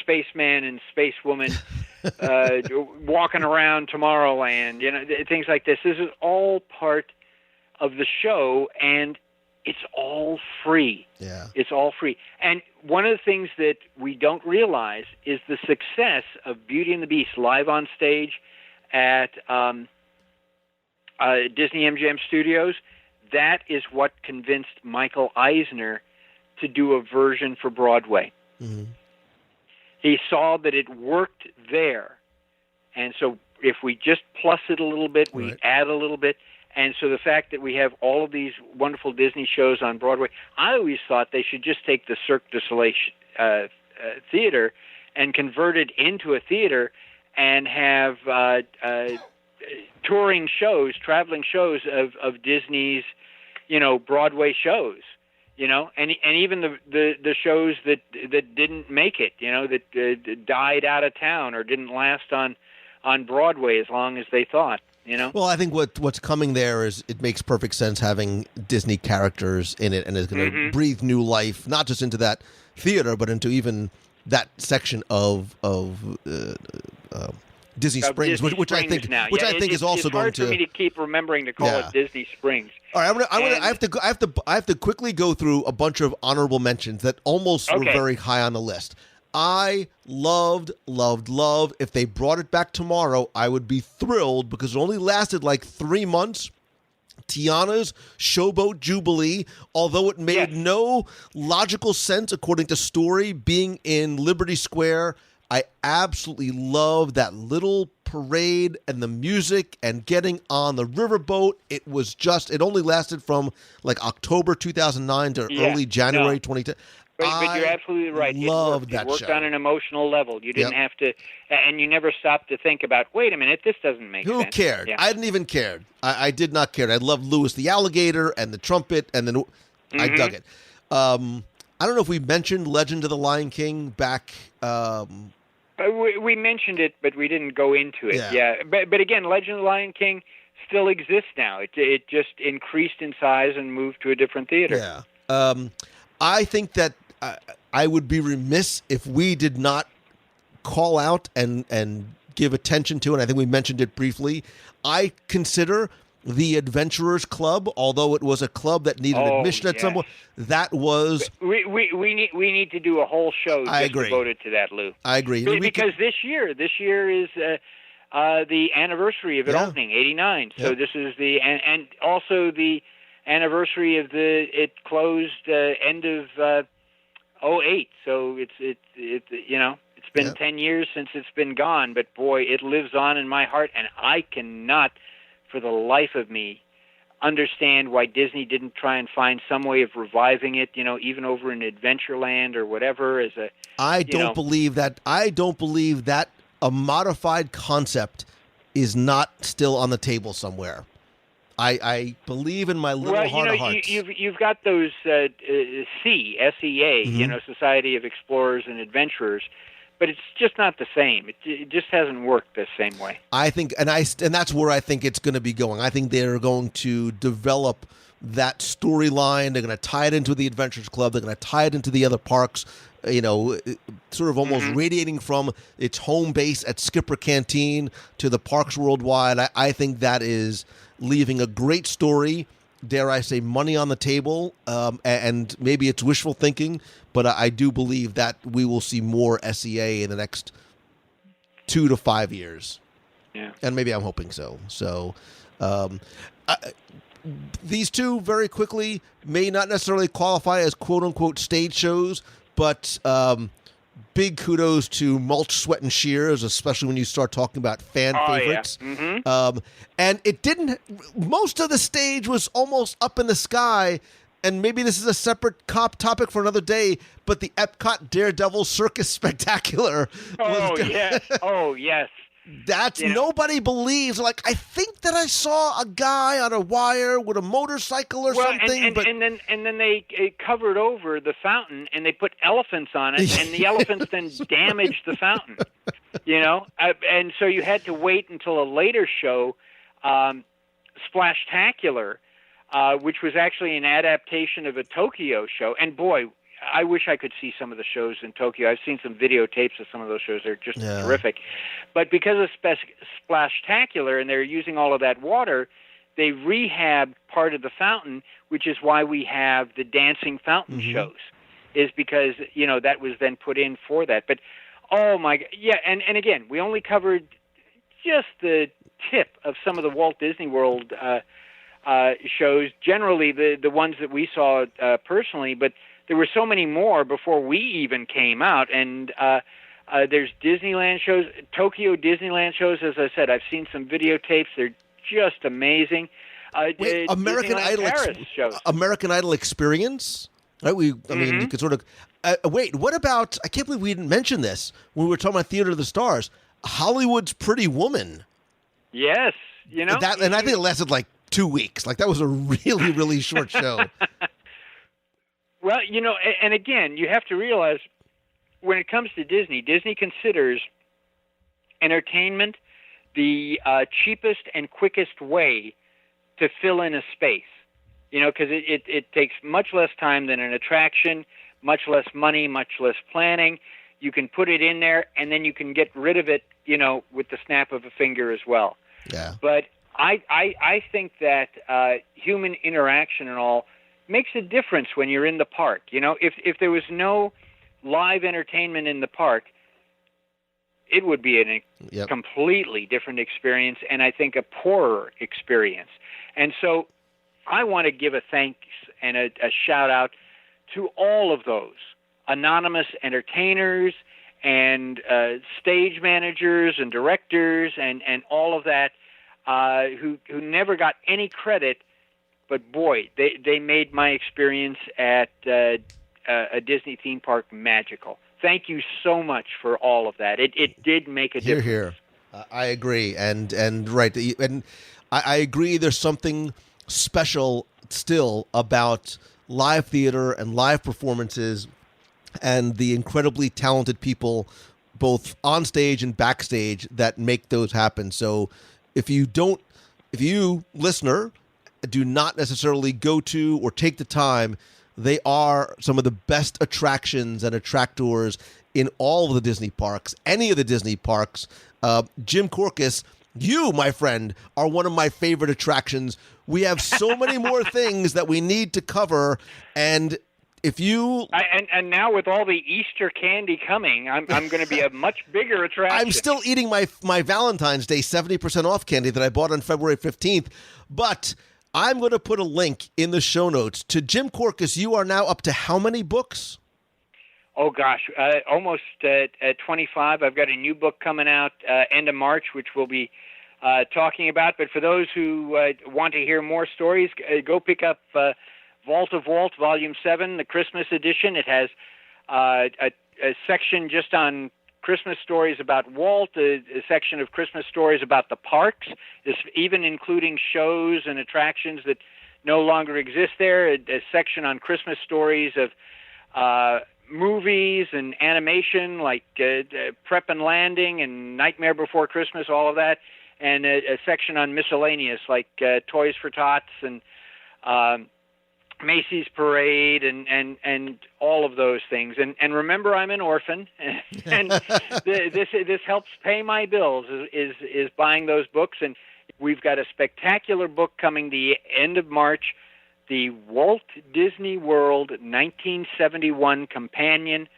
spaceman and spacewoman walking around Tomorrowland. Things like this. This is all part of the show, and it's all free. Yeah, it's all free. And one of the things that we don't realize is the success of Beauty and the Beast live on stage at Disney MGM Studios. That is what convinced Michael Eisner to do a version for Broadway. Mm-hmm. He saw that it worked there, and so if we just plus it a little bit, we add a little bit. And so the fact that we have all of these wonderful Disney shows on Broadway, I always thought they should just take the Cirque du Soleil theater and convert it into a theater and have touring shows, traveling shows of Disney's, Broadway shows, and even the shows that didn't make it, that died out of town or didn't last on Broadway as long as they thought. Well, I think what's coming there is it makes perfect sense having Disney characters in it, and it's going to breathe new life, not just into that theater, but into even that section of Disney Springs, which I think is also going to. It's hard for me to keep remembering to call it Disney Springs. All right, I have to quickly go through a bunch of honorable mentions that almost were very high on the list. I loved. If they brought it back tomorrow, I would be thrilled because it only lasted like 3 months. Tiana's Showboat Jubilee, although it made no logical sense according to story, being in Liberty Square, I absolutely loved that little parade and the music and getting on the riverboat. It only lasted from like October 2009 to early January 2010. But you're absolutely right. It worked on an emotional level. You didn't have to, and you never stopped to think about, wait a minute, this doesn't make sense. Who cared? Yeah. I didn't even care. I did not care. I loved Louis the Alligator and the trumpet, and then I dug it. I don't know if we mentioned Legend of the Lion King back. We mentioned it, but we didn't go into it. Yeah. But again, Legend of the Lion King still exists now. It just increased in size and moved to a different theater. Yeah. I think that I would be remiss if we did not call out and give attention to, and I think we mentioned it briefly, I consider the Adventurers Club, although it was a club that needed admission at some point, that was... We need to do a whole show devoted to that, Lou. I agree. Because this year is the anniversary of it opening, 89. So this is and also the anniversary of it closed end of 08. So it's been 10 years since it's been gone, but boy, it lives on in my heart, and I cannot for the life of me understand why Disney didn't try and find some way of reviving it, even over in Adventureland or whatever. I don't believe that a modified concept is not still on the table somewhere. I believe in my little heart of hearts. You've got those SEA, Society of Explorers and Adventurers, but it's just not the same. It just hasn't worked the same way. I think, and that's where I think it's going to be going. I think they're going to develop that storyline. They're going to tie it into the Adventures Club. They're going to tie it into the other parks. Sort of almost radiating from its home base at Skipper Canteen to the parks worldwide. I think that is leaving a great story, dare I say, money on the table, and maybe it's wishful thinking, but I do believe that we will see more SEA in the next 2 to 5 years. Yeah. And maybe I'm hoping so. So these two, very quickly, may not necessarily qualify as quote-unquote stage shows, but big kudos to Mulch, Sweat, and Shears, especially when you start talking about fan favorites. Yeah. And it didn't. Most of the stage was almost up in the sky, and maybe this is a separate topic for another day, but the Epcot Daredevil Circus Spectacular. Oh, yes. That's nobody believes. Like, I think that I saw a guy on a wire with a motorcycle or something. And then they covered over the fountain and they put elephants on it, and the elephants then damaged the fountain. And so you had to wait until a later show, Splashtacular, which was actually an adaptation of a Tokyo show. And boy, I wish I could see some of the shows in Tokyo. I've seen some videotapes of some of those shows. They're just terrific. But because of Splashtacular and they're using all of that water, they rehabbed part of the fountain, which is why we have the dancing fountain shows, is because, that was then put in for that. But, oh, my God. Yeah, and again, we only covered just the tip of some of the Walt Disney World shows, generally the ones that we saw personally, but there were so many more before we even came out, and there's Disneyland shows, Tokyo Disneyland shows. As I said, I've seen some videotapes. They're just amazing. Wait, American Idol shows. American Idol Experience? Right? I mean, you could sort of... wait, what about... I can't believe we didn't mention this when we were talking about Theater of the Stars. Hollywood's Pretty Woman. Yes. That, and I think it lasted like 2 weeks. Like, that was a really, really short show. Well, and again, you have to realize when it comes to Disney considers entertainment the cheapest and quickest way to fill in a space. Because it takes much less time than an attraction, much less money, much less planning. You can put it in there, and then you can get rid of it, with the snap of a finger as well. Yeah. But I think that human interaction and all makes a difference when you're in the park. If there was no live entertainment in the park, it would be a completely different experience, and I think a poorer experience. And so I want to give a thanks and a shout out to all of those anonymous entertainers and stage managers and directors and all of that who never got any credit. But boy, they made my experience at a Disney theme park magical. Thank you so much for all of that. It did make a difference. Here. I agree, and right, and I agree. There's something special still about live theater and live performances, and the incredibly talented people, both on stage and backstage, that make those happen. So, if you listener, do not necessarily go to or take the time, they are some of the best attractions and attractors in all of the Disney parks, any of the Disney parks. Jim Korkis, you, my friend, are one of my favorite attractions. We have so many more things that we need to cover, and if you... And now with all the Easter candy coming, I'm going to be a much bigger attraction. I'm still eating my Valentine's Day 70% off candy that I bought on February 15th, but I'm going to put a link in the show notes to Jim Korkis. You are now up to how many books? Oh, gosh, almost 25. I've got a new book coming out end of March, which we'll be talking about. But for those who want to hear more stories, go pick up Vault of Walt, Volume 7, the Christmas edition. It has a section just on Christmas stories about Walt, a section of Christmas stories about the parks, even including shows and attractions that no longer exist there, a section on Christmas stories of movies and animation like Prep and Landing and Nightmare Before Christmas, all of that, and a section on miscellaneous like Toys for Tots and Macy's Parade and all of those things. And remember, I'm an orphan, and this helps pay my bills is buying those books. And we've got a spectacular book coming the end of March, the Walt Disney World 1971 Companion,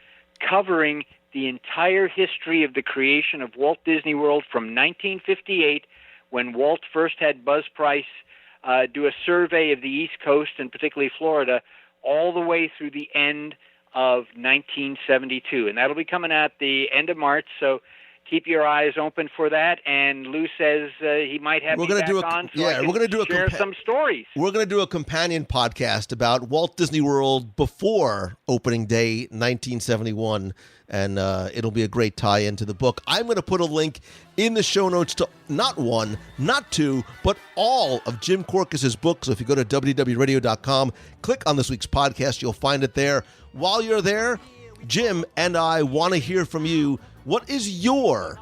covering the entire history of the creation of Walt Disney World from 1958, when Walt first had Buzz Price do a survey of the East Coast and particularly Florida, all the way through the end of 1972. And that'll be coming out the end of March, so keep your eyes open for that. And Lou says he might have me back on so I can share some stories. We're going to do a companion podcast about Walt Disney World before opening day 1971, and it'll be a great tie-in to the book. I'm going to put a link in the show notes to not one, not two, but all of Jim Korkis's books. So if you go to WDWRadio.com, click on this week's podcast, you'll find it there. While you're there, Jim and I want to hear from you. What is your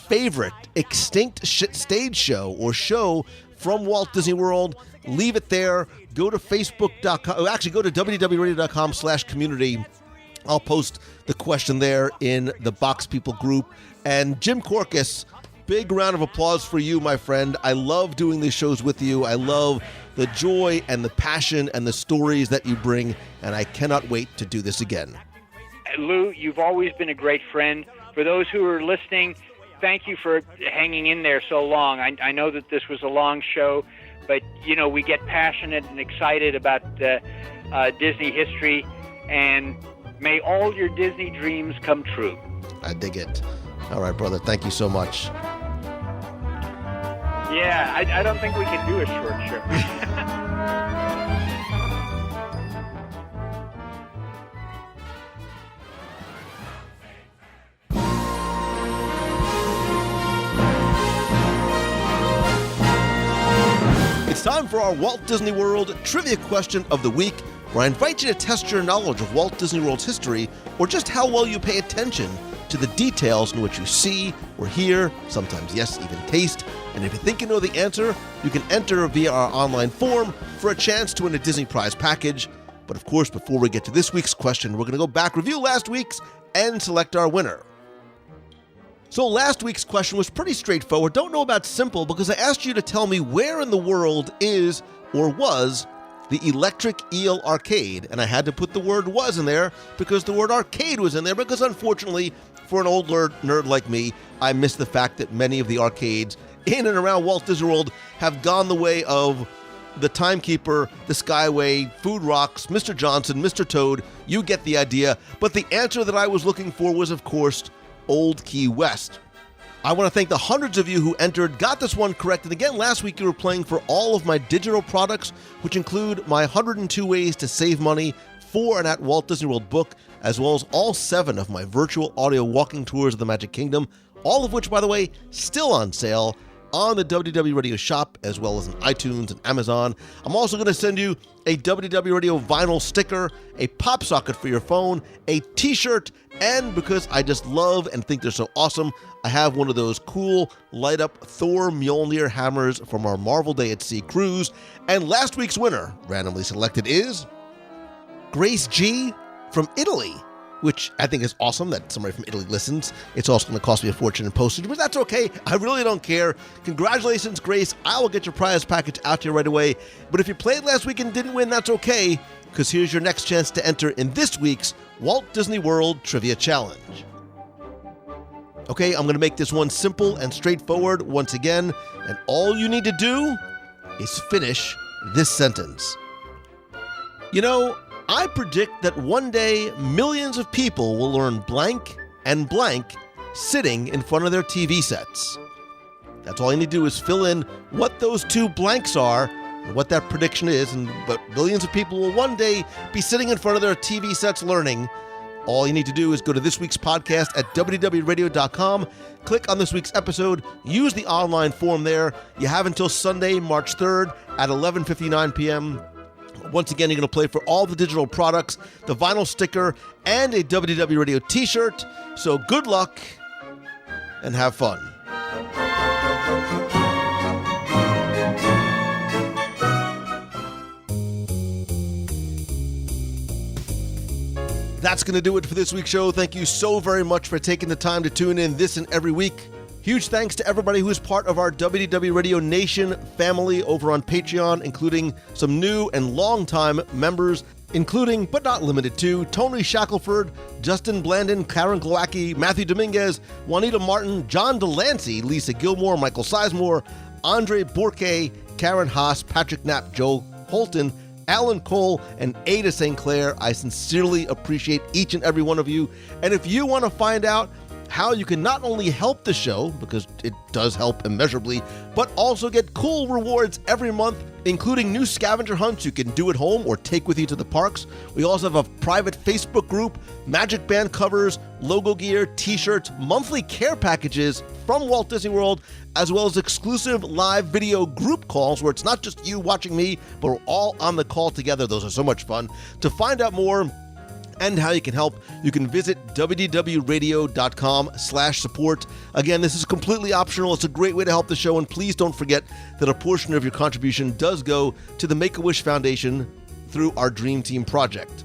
favorite extinct stage show or show from Walt Disney World? Leave it there. Go to Facebook.com. Actually, go to WDWRadio.com/community. I'll post the question there in the Box People group. And Jim Korkis, big round of applause for you, my friend. I love doing these shows with you. I love the joy and the passion and the stories that you bring, and I cannot wait to do this again. Lou, you've always been a great friend. For those who are listening, thank you for hanging in there so long. I know that this was a long show, but, you know, we get passionate and excited about Disney history, and may all your Disney dreams come true. I dig it. All right, brother. Thank you so much. Yeah, I don't think we can do a short trip. It's time for our Walt Disney World Trivia Question of the Week, where I invite you to test your knowledge of Walt Disney World's history, or just how well you pay attention to the details in which you see or hear, sometimes, yes, even taste. And if you think you know the answer, you can enter via our online form for a chance to win a Disney Prize package. But of course, before we get to this week's question, we're going to go back, review last week's, and select our winner. So last week's question was pretty straightforward. Don't know about simple, because I asked you to tell me where in the world is or was the Electric Eel Arcade, and I had to put the word was in there because the word arcade was in there, because unfortunately, for an old nerd like me, I missed the fact that many of the arcades in and around Walt Disney World have gone the way of the Timekeeper, the Skyway, Food Rocks, Mr. Johnson, Mr. Toad. You get the idea. But the answer that I was looking for was, of course, Old Key West. I want to thank the hundreds of you who entered, got this one correct. And again, last week you were playing for all of my digital products, which include my 102 Ways to Save Money for and at Walt Disney World book, as well as all 7 of my virtual audio walking tours of the Magic Kingdom, all of which, by the way, still on sale on the WDW Radio shop, as well as in iTunes and Amazon. I'm also going to send you a WDW Radio vinyl sticker, a pop socket for your phone, a t-shirt, and because I just love and think they're so awesome, I have one of those cool light-up Thor Mjolnir hammers from our Marvel Day at Sea cruise. And last week's winner, randomly selected, is Grace G from Italy, which I think is awesome that somebody from Italy listens. It's also going to cost me a fortune in postage, but that's okay. I really don't care. Congratulations, Grace. I will get your prize package out to you right away. But if you played last week and didn't win, that's okay, because here's your next chance to enter in this week's Walt Disney World Trivia Challenge. Okay, I'm going to make this one simple and straightforward once again, and all you need to do is finish this sentence. You know, I predict that one day millions of people will learn blank and blank sitting in front of their TV sets. That's all you need to do is fill in what those two blanks are and what that prediction is, but millions of people will one day be sitting in front of their TV sets learning. All you need to do is go to this week's podcast at WDWRadio.com, click on this week's episode, use the online form there. You have until Sunday, March 3rd at 11:59 p.m. Once again, you're going to play for all the digital products, the vinyl sticker, and a WDW Radio t-shirt. So good luck and have fun. That's going to do it for this week's show. Thank you so very much for taking the time to tune in this and every week. Huge thanks to everybody who is part of our WDW Radio Nation family over on Patreon, including some new and longtime members, including, but not limited to, Tony Shackelford, Justin Blandon, Karen Glowacki, Matthew Dominguez, Juanita Martin, John Delancey, Lisa Gilmore, Michael Sizemore, Andre Bourque, Karen Haas, Patrick Knapp, Joe Holton, Alan Cole, and Ada St. Clair. I sincerely appreciate each and every one of you. And if you want to find out how you can not only help the show, because it does help immeasurably, but also get cool rewards every month, including new scavenger hunts you can do at home or take with you to the parks. We also have a private Facebook group, Magic Band covers, logo gear, t-shirts, monthly care packages from Walt Disney World, as well as exclusive live video group calls where it's not just you watching me, but we're all on the call together. Those are so much fun. To find out more and how you can help, you can visit wdwradio.com/support. Again, this is completely optional. It's a great way to help the show, and please don't forget that a portion of your contribution does go to the Make-A-Wish Foundation through our Dream Team project.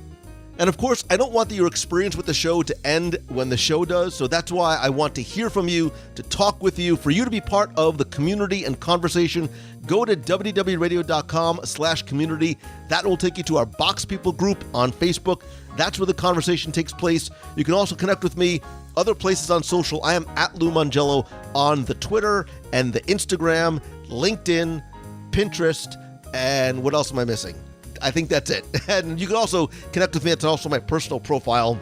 And of course, I don't want your experience with the show to end when the show does, so that's why I want to hear from you, to talk with you, for you to be part of the community and conversation. Go to wdwradio.com/community. That will take you to our Box People group on Facebook. That's where the conversation takes place. You can also connect with me other places on social. I am at Lou Mongello on the Twitter and the Instagram, LinkedIn, Pinterest, and what else am I missing? I think that's it. And you can also connect with me. It's also my personal profile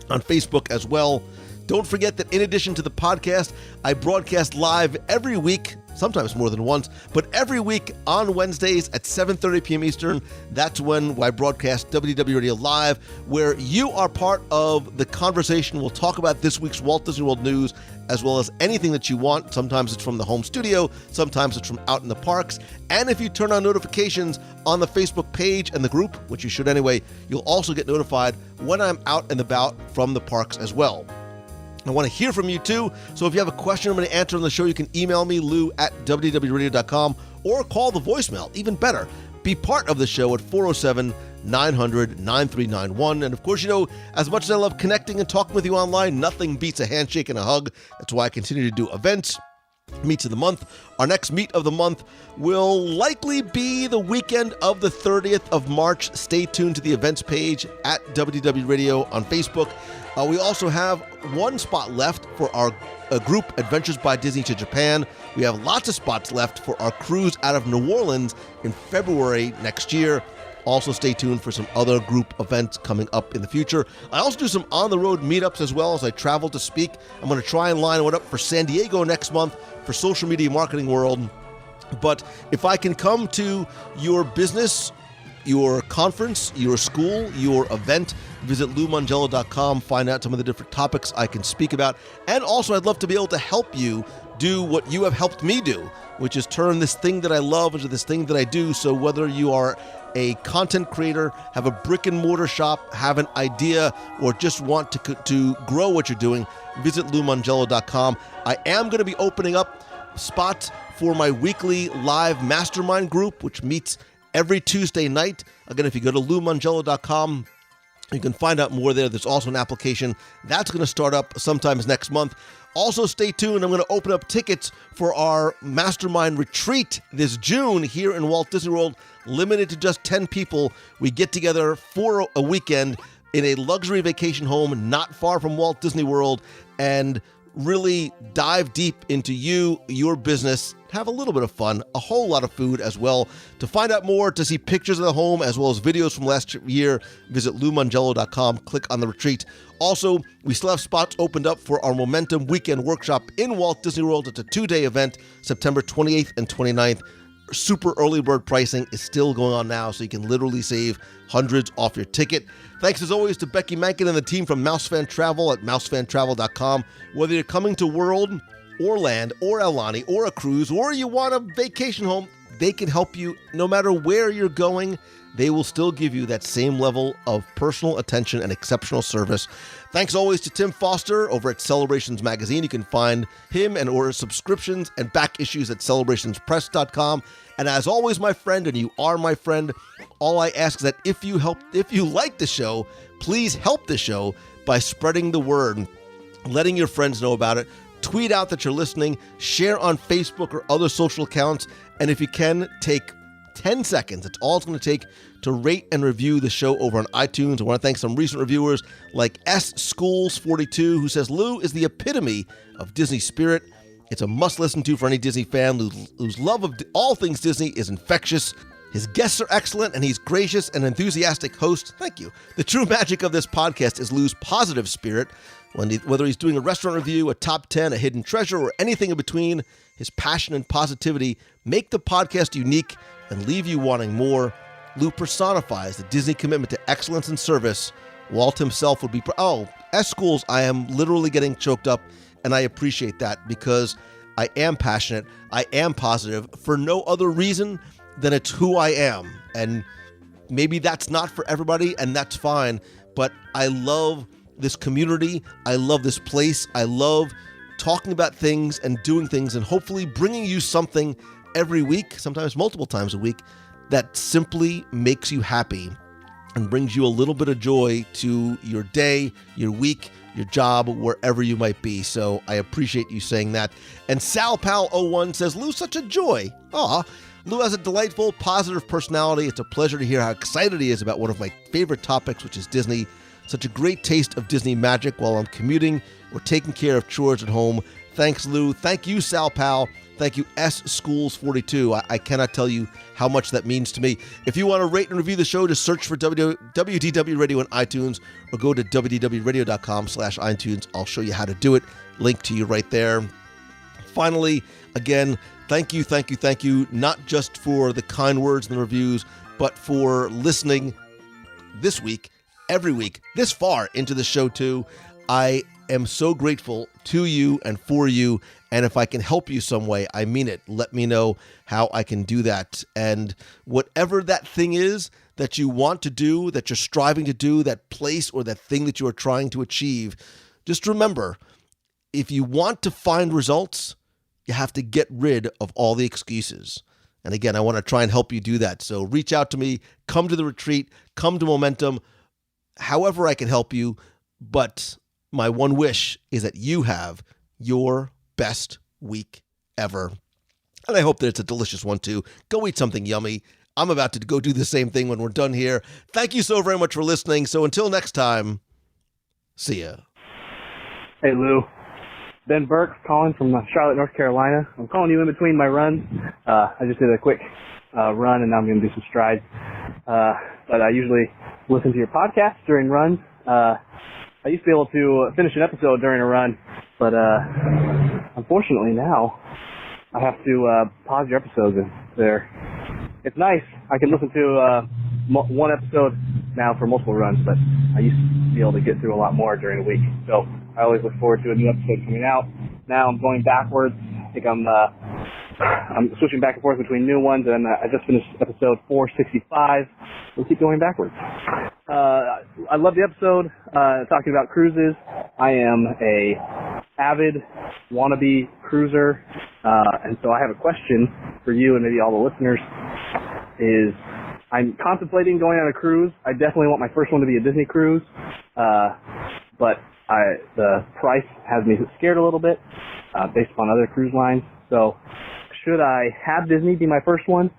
on Facebook as well. Don't forget that in addition to the podcast, I broadcast live every week, sometimes more than once, but every week on Wednesdays at 7:30 p.m. Eastern. That's when I broadcast WDW Radio Live, where you are part of the conversation. We'll talk about this week's Walt Disney World news, as well as anything that you want. Sometimes it's from the home studio, sometimes it's from out in the parks. And if you turn on notifications on the Facebook page and the group, which you should anyway, you'll also get notified when I'm out and about from the parks as well. I want to hear from you too, so if you have a question I'm going to answer on the show, you can email me, lou@wdwradio.com, or call the voicemail. Even better, be part of the show at 407-900-9391. And of course, you know, as much as I love connecting and talking with you online, nothing beats a handshake and a hug. That's why I continue to do events, meets of the month. Our next meet of the month will likely be the weekend of the 30th of March. Stay tuned to the events page at WDW Radio on Facebook. We also have one spot left for our group Adventures by Disney to Japan. We have lots of spots left for our cruise out of New Orleans in February next year. Also stay tuned for some other group events coming up in the future. I also do some on-the-road meetups as well as I travel to speak. I'm going to try and line one up for San Diego next month for Social Media Marketing World. But if I can come to your business, your conference, your school, your event, visit LouMongello.com, find out some of the different topics I can speak about. And also, I'd love to be able to help you do what you have helped me do, which is turn this thing that I love into this thing that I do. So whether you are a content creator, have a brick and mortar shop, have an idea, or just want to grow what you're doing, visit LouMongello.com. I am going to be opening up spots for my weekly live mastermind group, which meets every Tuesday night. Again, if you go to LouMongello.com, you can find out more there. There's also an application that's going to start up sometimes next month. Also, stay tuned. I'm going to open up tickets for our mastermind retreat this June here in Walt Disney World, limited to just 10 people. We get together for a weekend in a luxury vacation home not far from Walt Disney World and really dive deep into your business, have a little bit of fun, a whole lot of food as well. To find out more, to see pictures of the home as well as videos from last year, visit LouMongello.com, click on the retreat. Also, we still have spots opened up for our Momentum Weekend Workshop in Walt Disney World. It's a 2-day event, September 28th and 29th. super early bird pricing is still going on now, so you can literally save hundreds off your ticket. Thanks as always to Becky Mankin and the team from Mousefan Travel at mousefantravel.com. Whether you're coming to World or Land or Aulani or a cruise, or you want a vacation home, they can help you no matter where you're going. They will still give you that same level of personal attention and exceptional service. Thanks always to Tim Foster over at Celebrations Magazine. You can find him and order subscriptions and back issues at celebrationspress.com. And as always, my friend, and you are my friend, all I ask is that if you like the show, please help the show by spreading the word, letting your friends know about it. Tweet out that you're listening, share on Facebook or other social accounts, and if you can, take 10 seconds. It's all it's going to take to rate and review the show over on iTunes. I want to thank some recent reviewers like S. Schools42, who says Lou is the epitome of Disney spirit. It's a must listen to for any Disney fan whose love of all things Disney is infectious. His guests are excellent, and he's gracious and enthusiastic host. Thank you. The true magic of this podcast is Lou's positive spirit. Whether he's doing a restaurant review, a top 10, a hidden treasure, or anything in between, his passion and positivity make the podcast unique and leave you wanting more. Lou personifies the Disney commitment to excellence and service. Walt himself would be... S. Schools, I am literally getting choked up, and I appreciate that because I am passionate, I am positive, for no other reason than it's who I am. And maybe that's not for everybody, and that's fine, but I love this community, I love this place, I love talking about things and doing things and hopefully bringing you something every week, sometimes multiple times a week, that simply makes you happy and brings you a little bit of joy to your day, your week, your job, wherever you might be. So I appreciate you saying that. And SalPal01 says, Lou's such a joy. Aw. Lou has a delightful, positive personality. It's a pleasure to hear how excited he is about one of my favorite topics, which is Disney. Such a great taste of Disney magic while I'm commuting or taking care of chores at home. Thanks, Lou. Thank you, Sal Pal. Thank you, S. Schools42. I cannot tell you how much that means to me. If you want to rate and review the show, just search for WDW Radio on iTunes or go to wdwradio.com/iTunes. I'll show you how to do it. Link to you right there. Finally, again, thank you, not just for the kind words and the reviews, but for listening this week, every week, this far into the show too. I am so grateful to you and for you, and if I can help you some way, I mean it. Let me know how I can do that. And whatever that thing is that you want to do, that you're striving to do, that place or that thing that you are trying to achieve, just remember, if you want to find results, you have to get rid of all the excuses. And again, I want to try and help you do that. So reach out to me, come to the retreat, come to Momentum, however I can help you. But my one wish is that you have your best week ever. And I hope that it's a delicious one too. Go eat something yummy. I'm about to go do the same thing when we're done here. Thank you so very much for listening. So until next time, see ya. Hey, Lou. Ben Burke calling from Charlotte, North Carolina. I'm calling you in between my runs. I just did a quick run, and now I'm going to do some strides. But I usually listen to your podcast during runs. I used to be able to finish an episode during a run, but unfortunately now I have to pause your episodes. It's nice. I can listen to one episode now for multiple runs, but I used to be able to get through a lot more during the week. So I always look forward to a new episode coming out. Now I'm going backwards. I think I'm switching back and forth between new ones, and I just finished episode 465. We'll keep going backwards. I love the episode talking about cruises. I am a avid wannabe cruiser, and so I have a question for you and maybe all the listeners. I'm contemplating going on a cruise. I definitely want my first one to be a Disney cruise, but the price has me scared a little bit based upon other cruise lines. So should I have Disney be my first one,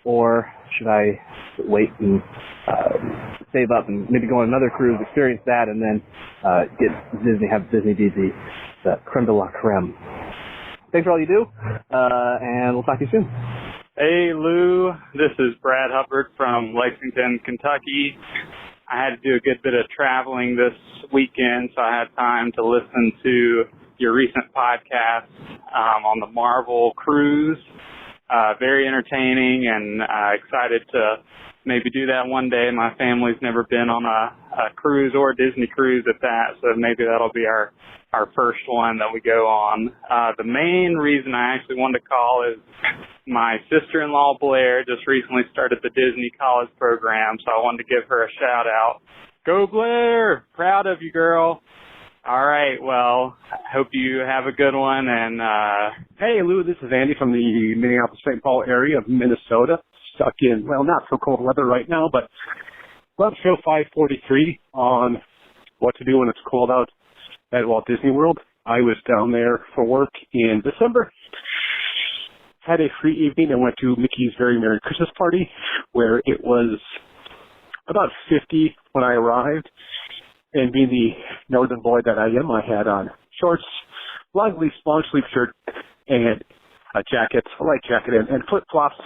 or should I wait and save up and maybe go on another cruise, experience that, and then have Disney be the creme de la creme? Thanks for all you do, and we'll talk to you soon. Hey, Lou. This is Brad Hubbard from Lexington, Kentucky. I had to do a good bit of traveling this weekend, so I had time to listen to your recent podcast on the Marvel cruise. very entertaining, and excited to maybe do that one day. My family's never been on a cruise or a Disney cruise at that, so maybe that'll be our first one that we go on. The main reason I actually wanted to call is my sister-in-law, Blair, just recently started the Disney College program, so I wanted to give her a shout-out. Go, Blair! Proud of you, girl. All right, well, I hope you have a good one. And hey, Lou, this is Andy from the Minneapolis-St. Paul area of Minnesota. Stuck in, well, not so cold weather right now, but love show 543 on what to do when it's cold out at Walt Disney World. I was down there for work in December, had a free evening, and went to Mickey's Very Merry Christmas Party, where it was about 50 when I arrived. And being the northern boy that I am, I had on shorts, long sleeve shirt, and a jacket, a light jacket, and flip-flops.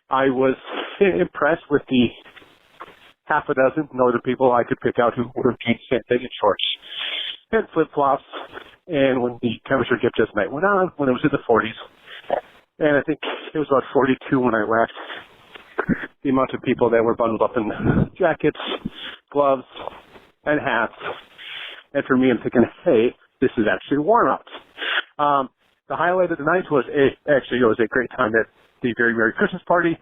I was impressed with the half a dozen northern people I could pick out who were doing the same thing in shorts and flip-flops. And when the temperature dip just night went on, when it was in the 40s, and I think it was about 42 when I left, the amount of people that were bundled up in jackets, gloves, and hats. And for me, I'm thinking, hey, this is actually warm out. The highlight of the night was it was a great time at the Very Merry Christmas Party.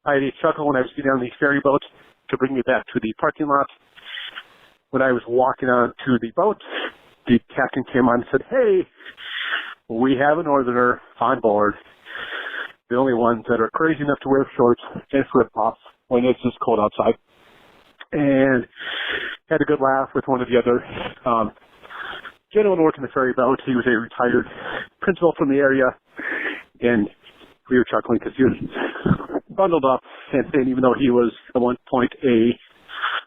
I had a chuckle when I was getting on the ferry boat to bring me back to the parking lot. When I was walking on to the boat, the captain came on and said, hey, we have a northerner on board. The only ones that are crazy enough to wear shorts and flip-flops when it's just cold outside. And had a good laugh with one of the other gentlemen working the ferry boat. He was a retired principal from the area, and we were chuckling because he was bundled up and saying even though he was at one point a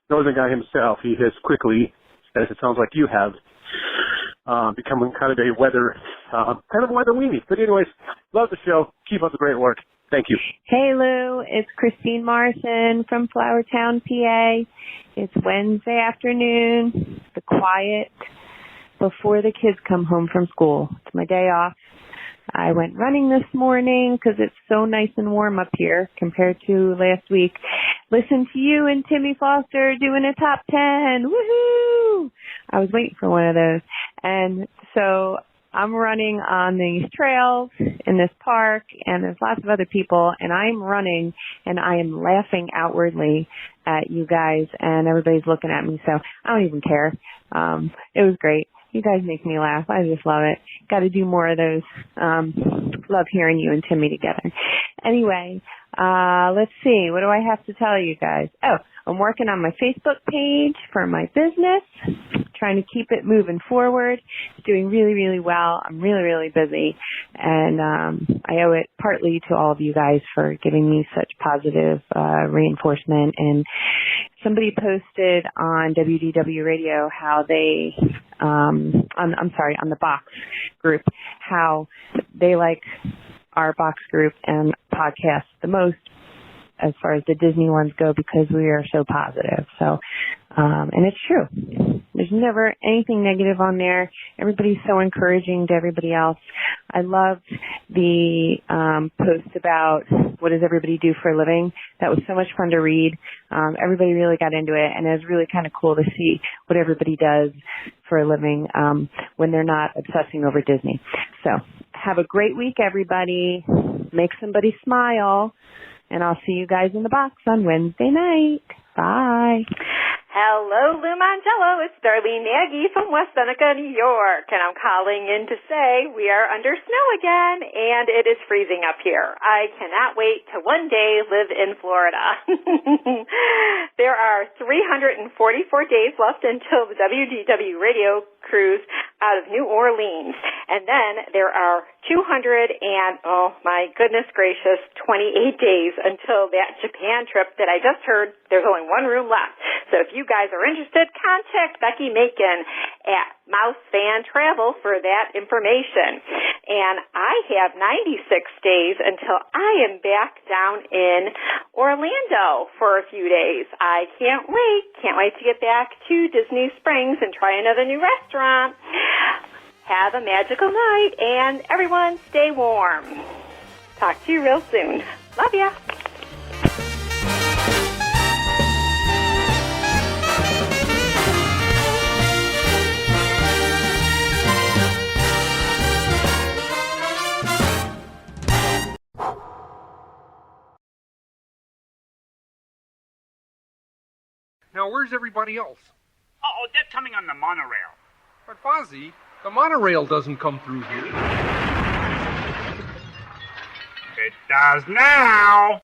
northern guy himself, he has quickly, as it sounds like you have, becoming kind of a weather weenie. But anyways, love the show. Keep up the great work. Thank you. Hey, Lou. It's Christine Morrison from Flowertown, PA. It's Wednesday afternoon, the quiet before the kids come home from school. It's my day off. I went running this morning because it's so nice and warm up here compared to last week. Listen to you and Timmy Foster doing a top 10. Woohoo! I was waiting for one of those. And so I'm running on these trails in this park, and there's lots of other people, and I'm running, and I am laughing outwardly at you guys, and everybody's looking at me, so I don't even care. It was great. You guys make me laugh. I just love it. Got to do more of those. Love hearing you and Timmy together. Anyway, let's see. What do I have to tell you guys? Oh, I'm working on my Facebook page for my business, trying to keep it moving forward. It's doing really, really well. I'm really, really busy, and I owe it partly to all of you guys for giving me such positive reinforcement. And somebody posted on WDW Radio how they, on the Box group, how they like our Box group and podcast the most as far as the Disney ones go because we are so positive. So, and it's true. There's never anything negative on there. Everybody's so encouraging to everybody else. I loved the post about what does everybody do for a living. That was so much fun to read. Everybody really got into it, and it was really kind of cool to see what everybody does for a living when they're not obsessing over Disney. So have a great week, everybody. Make somebody smile. And I'll see you guys in the box on Wednesday night. Bye. Hello, Lou Mangello. It's Darlene Nagy from West Seneca, New York, and I'm calling in to say we are under snow again, and it is freezing up here. I cannot wait to one day live in Florida. There are 344 days left until the WDW radio cruise out of New Orleans, and then there are 200 and, oh my goodness gracious, 28 days until that Japan trip that I just heard there's only one room left. So if you guys are interested, contact Becky Macon at Mouse Fan Travel for that information. And I have 96 days until I am back down in Orlando for a few days. I can't wait. Can't wait to get back to Disney Springs and try another new restaurant. Have a magical night, and everyone stay warm. Talk to you real soon. Love ya. Now, where's everybody else? Oh, they're coming on the monorail. But, Fozzie, the monorail doesn't come through here. It does now.